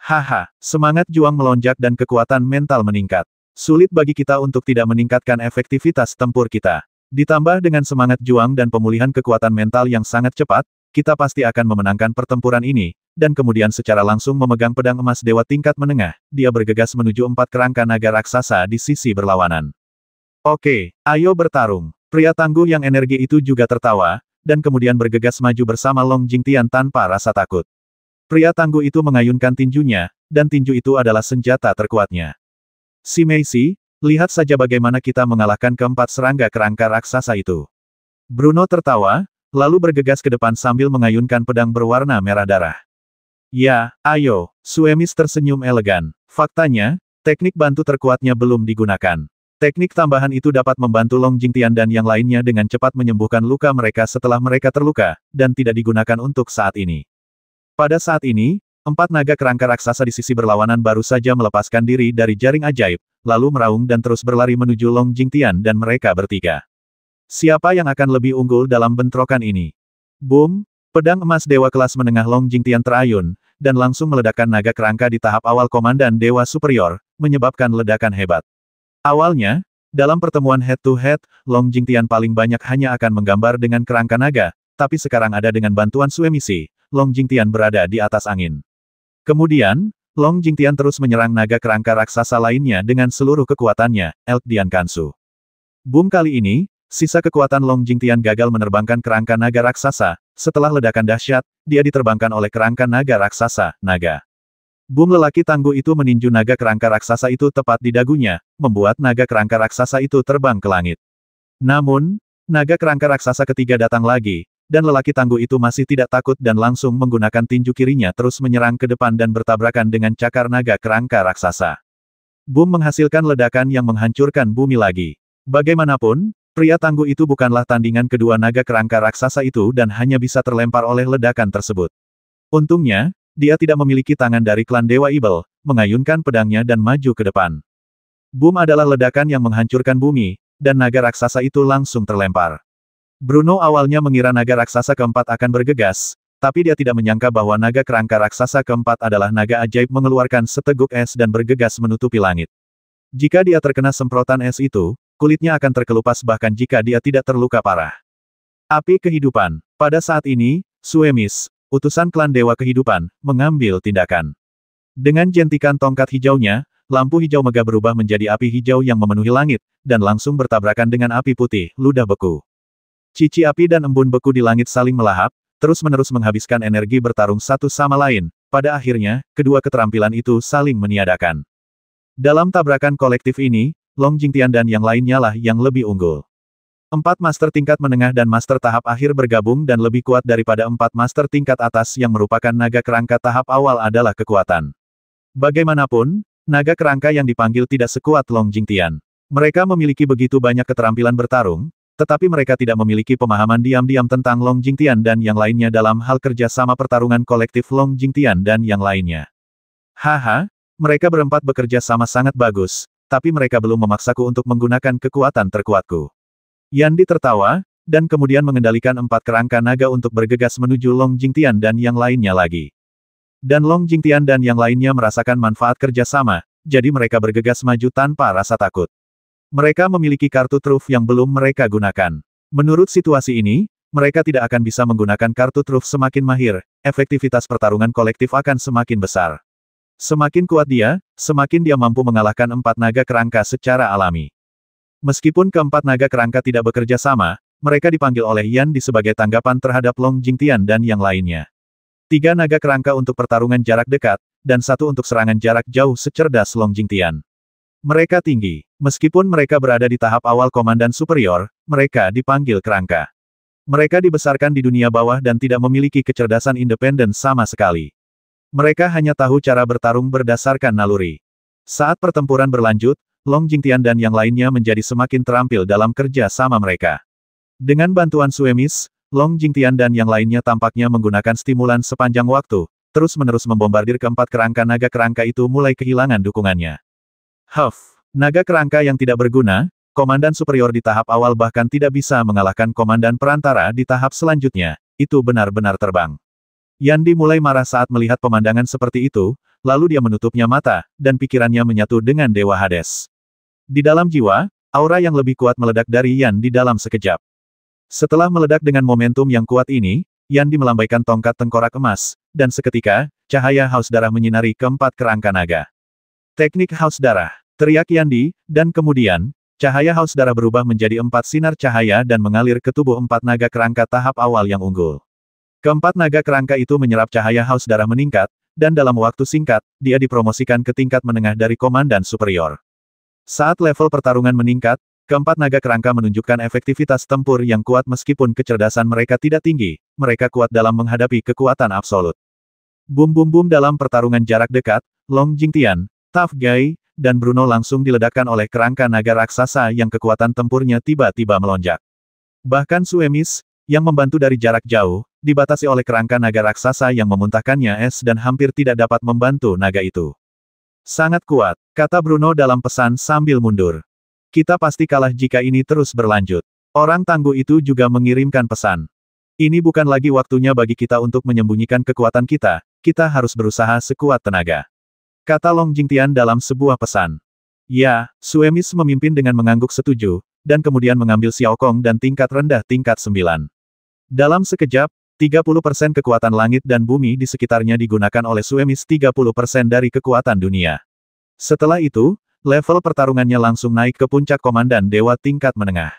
Haha, semangat juang melonjak dan kekuatan mental meningkat. Sulit bagi kita untuk tidak meningkatkan efektivitas tempur kita. Ditambah dengan semangat juang dan pemulihan kekuatan mental yang sangat cepat, kita pasti akan memenangkan pertempuran ini, dan kemudian secara langsung memegang pedang emas dewa tingkat menengah, dia bergegas menuju 4 kerangka naga raksasa di sisi berlawanan. Oke, ayo bertarung. Pria tangguh yang energi itu juga tertawa, dan kemudian bergegas maju bersama Long Jingtian tanpa rasa takut. Pria tangguh itu mengayunkan tinjunya, dan tinju itu adalah senjata terkuatnya. Si Meisi, lihat saja bagaimana kita mengalahkan keempat serangga kerangka raksasa itu. Bruno tertawa, lalu bergegas ke depan sambil mengayunkan pedang berwarna merah darah. Ya, ayo, Suemis tersenyum elegan. Faktanya, teknik bantu terkuatnya belum digunakan. Teknik tambahan itu dapat membantu Long Jingtian dan yang lainnya dengan cepat menyembuhkan luka mereka setelah mereka terluka, dan tidak digunakan untuk saat ini. Pada saat ini, 4 naga kerangka raksasa di sisi berlawanan baru saja melepaskan diri dari jaring ajaib, lalu meraung dan terus berlari menuju Long Jingtian dan mereka bertiga. Siapa yang akan lebih unggul dalam bentrokan ini? Boom! Pedang emas dewa kelas menengah Long Jingtian terayun, dan langsung meledakkan naga kerangka di tahap awal komandan dewa superior, menyebabkan ledakan hebat. Awalnya, dalam pertemuan head-to-head, Long Jingtian paling banyak hanya akan menggambar dengan kerangka naga, tapi sekarang ada dengan bantuan Suemisi, Long Jingtian berada di atas angin. Kemudian, Long Jingtian terus menyerang naga kerangka raksasa lainnya dengan seluruh kekuatannya, Eldian Kansu. Boom kali ini, sisa kekuatan Long Jingtian gagal menerbangkan kerangka naga raksasa, setelah ledakan dahsyat, dia diterbangkan oleh kerangka naga raksasa, naga. Boom lelaki tangguh itu meninju naga kerangka raksasa itu tepat di dagunya, membuat naga kerangka raksasa itu terbang ke langit. Namun, naga kerangka raksasa ketiga datang lagi, dan lelaki tangguh itu masih tidak takut dan langsung menggunakan tinju kirinya terus menyerang ke depan dan bertabrakan dengan cakar naga kerangka raksasa. Boom menghasilkan ledakan yang menghancurkan bumi lagi. Bagaimanapun, pria tangguh itu bukanlah tandingan kedua naga kerangka raksasa itu dan hanya bisa terlempar oleh ledakan tersebut. Untungnya, dia tidak memiliki tangan dari klan Dewa Ibel, mengayunkan pedangnya dan maju ke depan. Boom adalah ledakan yang menghancurkan bumi, dan naga raksasa itu langsung terlempar. Bruno awalnya mengira naga raksasa keempat akan bergegas, tapi dia tidak menyangka bahwa naga kerangka raksasa keempat adalah naga ajaib mengeluarkan seteguk es dan bergegas menutupi langit. Jika dia terkena semprotan es itu, kulitnya akan terkelupas bahkan jika dia tidak terluka parah. Api kehidupan. Pada saat ini, Suemis, utusan klan Dewa Kehidupan, mengambil tindakan. Dengan jentikan tongkat hijaunya, lampu hijau megah berubah menjadi api hijau yang memenuhi langit, dan langsung bertabrakan dengan api putih, ludah beku. Cici api dan embun beku di langit saling melahap, terus-menerus menghabiskan energi bertarung satu sama lain, pada akhirnya, kedua keterampilan itu saling meniadakan. Dalam tabrakan kolektif ini, Long Jingtian dan yang lainnya lah yang lebih unggul. 4 master tingkat menengah dan master tahap akhir bergabung dan lebih kuat daripada 4 master tingkat atas yang merupakan naga kerangka tahap awal adalah kekuatan. Bagaimanapun, naga kerangka yang dipanggil tidak sekuat Long Jingtian. Mereka memiliki begitu banyak keterampilan bertarung, tetapi mereka tidak memiliki pemahaman diam-diam tentang Long Jingtian dan yang lainnya dalam hal kerja sama pertarungan kolektif Long Jingtian dan yang lainnya. Haha, mereka berempat bekerja sama sangat bagus, tapi mereka belum memaksaku untuk menggunakan kekuatan terkuatku. Yandi tertawa, dan kemudian mengendalikan 4 kerangka naga untuk bergegas menuju Long Jingtian dan yang lainnya lagi. Dan Long Jingtian dan yang lainnya merasakan manfaat kerja sama, jadi mereka bergegas maju tanpa rasa takut. Mereka memiliki kartu truf yang belum mereka gunakan. Menurut situasi ini, mereka tidak akan bisa menggunakan kartu truf semakin mahir, efektivitas pertarungan kolektif akan semakin besar. Semakin kuat dia, semakin dia mampu mengalahkan 4 naga kerangka secara alami. Meskipun keempat naga kerangka tidak bekerja sama, mereka dipanggil oleh Yandi sebagai tanggapan terhadap Long Jingtian dan yang lainnya. 3 naga kerangka untuk pertarungan jarak dekat, dan 1 untuk serangan jarak jauh secerdas Long Jingtian. Mereka tinggi. Meskipun mereka berada di tahap awal komandan superior, mereka dipanggil kerangka. Mereka dibesarkan di dunia bawah dan tidak memiliki kecerdasan independen sama sekali. Mereka hanya tahu cara bertarung berdasarkan naluri. Saat pertempuran berlanjut, Long Jingtian dan yang lainnya menjadi semakin terampil dalam kerja sama mereka. Dengan bantuan Suemis, Long Jingtian dan yang lainnya tampaknya menggunakan stimulan sepanjang waktu, terus-menerus membombardir keempat kerangka itu mulai kehilangan dukungannya. Naga kerangka yang tidak berguna, komandan superior di tahap awal bahkan tidak bisa mengalahkan komandan perantara di tahap selanjutnya, itu benar-benar terbang. Yandi mulai marah saat melihat pemandangan seperti itu, lalu dia menutupnya mata, dan pikirannya menyatu dengan Dewa Hades. Di dalam jiwa, aura yang lebih kuat meledak dari Yan di dalam sekejap. Setelah meledak dengan momentum yang kuat ini, Yandi melambaikan tongkat tengkorak emas, dan seketika, cahaya haus darah menyinari keempat kerangka naga. Teknik haus darah, teriak Yandi, dan kemudian, cahaya haus darah berubah menjadi 4 sinar cahaya dan mengalir ke tubuh 4 naga kerangka tahap awal yang unggul. Keempat naga kerangka itu menyerap cahaya haus darah meningkat, dan dalam waktu singkat, dia dipromosikan ke tingkat menengah dari komandan superior. Saat level pertarungan meningkat, keempat naga kerangka menunjukkan efektivitas tempur yang kuat meskipun kecerdasan mereka tidak tinggi, mereka kuat dalam menghadapi kekuatan absolut. Bum-bum-bum dalam pertarungan jarak dekat, Long Jingtian, Tough Guy, dan Bruno langsung diledakkan oleh kerangka naga raksasa yang kekuatan tempurnya tiba-tiba melonjak. Bahkan Suemis, yang membantu dari jarak jauh, dibatasi oleh kerangka naga raksasa yang memuntahkannya es dan hampir tidak dapat membantu naga itu. Sangat kuat, kata Bruno dalam pesan sambil mundur. Kita pasti kalah jika ini terus berlanjut. Orang tangguh itu juga mengirimkan pesan. Ini bukan lagi waktunya bagi kita untuk menyembunyikan kekuatan kita harus berusaha sekuat tenaga. Kata Long Jingtian dalam sebuah pesan. Ya, Suemis memimpin dengan mengangguk setuju, dan kemudian mengambil Xiao Kong dan tingkat rendah tingkat 9. Dalam sekejap, 30% kekuatan langit dan bumi di sekitarnya digunakan oleh Suemis 30% dari kekuatan dunia. Setelah itu, level pertarungannya langsung naik ke puncak komandan dewa tingkat menengah.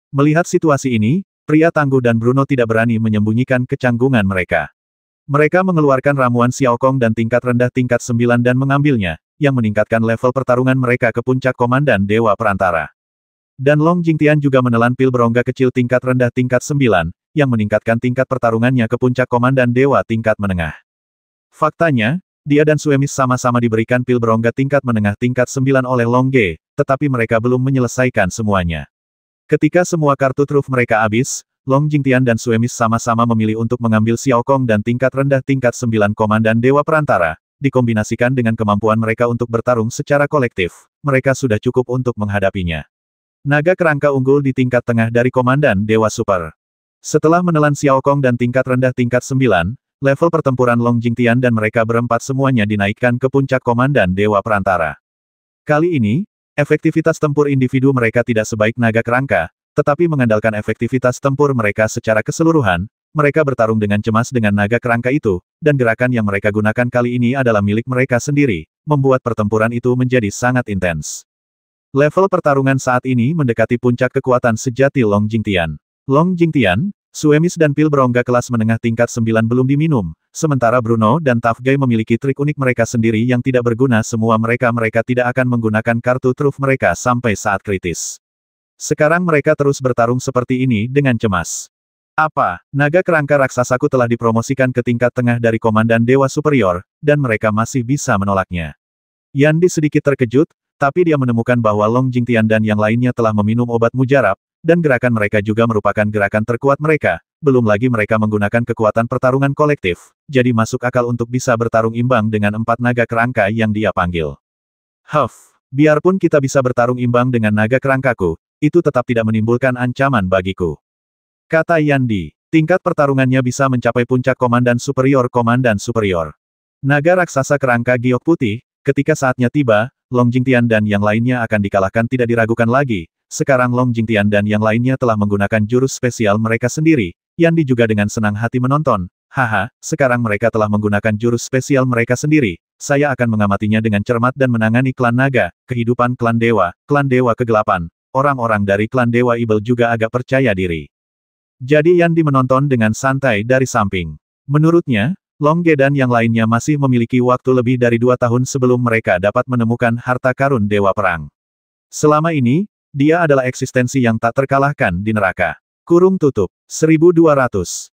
Melihat situasi ini, pria tangguh dan Bruno tidak berani menyembunyikan kecanggungan mereka. Mereka mengeluarkan ramuan Xiao Kong dan tingkat rendah tingkat 9 dan mengambilnya, yang meningkatkan level pertarungan mereka ke puncak komandan dewa perantara. Dan Long Jingtian juga menelan pil berongga kecil tingkat rendah tingkat 9, yang meningkatkan tingkat pertarungannya ke puncak komandan dewa tingkat menengah. Faktanya, dia dan Suemis sama-sama diberikan pil berongga tingkat menengah tingkat 9 oleh Long Ge, tetapi mereka belum menyelesaikan semuanya. Ketika semua kartu truf mereka habis, Long Jingtian dan Suemis sama-sama memilih untuk mengambil Xiao Kong dan tingkat rendah tingkat 9 komandan dewa perantara, dikombinasikan dengan kemampuan mereka untuk bertarung secara kolektif, mereka sudah cukup untuk menghadapinya. Naga kerangka unggul di tingkat tengah dari komandan dewa super. Setelah menelan Xiao Kong dan tingkat rendah tingkat 9, level pertempuran Long Jingtian dan mereka berempat semuanya dinaikkan ke puncak komandan dewa perantara. Kali ini, efektivitas tempur individu mereka tidak sebaik naga kerangka, tetapi mengandalkan efektivitas tempur mereka secara keseluruhan, mereka bertarung dengan cemas dengan naga kerangka itu, dan gerakan yang mereka gunakan kali ini adalah milik mereka sendiri, membuat pertempuran itu menjadi sangat intens. Level pertarungan saat ini mendekati puncak kekuatan sejati Long Jingtian. Long Jingtian, Suemis dan pil berongga kelas menengah tingkat 9 belum diminum, sementara Bruno dan Tough Guy memiliki trik unik mereka sendiri yang tidak berguna semua mereka tidak akan menggunakan kartu truf mereka sampai saat kritis. Sekarang mereka terus bertarung seperti ini dengan cemas. Apa, naga kerangka raksasaku telah dipromosikan ke tingkat tengah dari komandan dewa superior, dan mereka masih bisa menolaknya. Yandi sedikit terkejut, tapi dia menemukan bahwa Long Jingtian dan yang lainnya telah meminum obat mujarab, dan gerakan mereka juga merupakan gerakan terkuat mereka, belum lagi mereka menggunakan kekuatan pertarungan kolektif, jadi masuk akal untuk bisa bertarung imbang dengan 4 naga kerangka yang dia panggil. Biarpun kita bisa bertarung imbang dengan naga kerangkaku, itu tetap tidak menimbulkan ancaman bagiku. Kata Yandi, tingkat pertarungannya bisa mencapai puncak komandan superior. Naga raksasa kerangka giok putih, ketika saatnya tiba, Long Jingtian dan yang lainnya akan dikalahkan tidak diragukan lagi. Sekarang Long Jingtian dan yang lainnya telah menggunakan jurus spesial mereka sendiri. Yandi juga dengan senang hati menonton. Haha, sekarang mereka telah menggunakan jurus spesial mereka sendiri. Saya akan mengamatinya dengan cermat dan menangani klan naga, kehidupan klan dewa kegelapan. Orang-orang dari klan dewa Ibel juga agak percaya diri. Jadi Yandi menonton dengan santai dari samping. Menurutnya, Long Ge dan yang lainnya masih memiliki waktu lebih dari 2 tahun sebelum mereka dapat menemukan harta karun dewa perang. Selama ini, dia adalah eksistensi yang tak terkalahkan di neraka. Kurung tutup. 1200.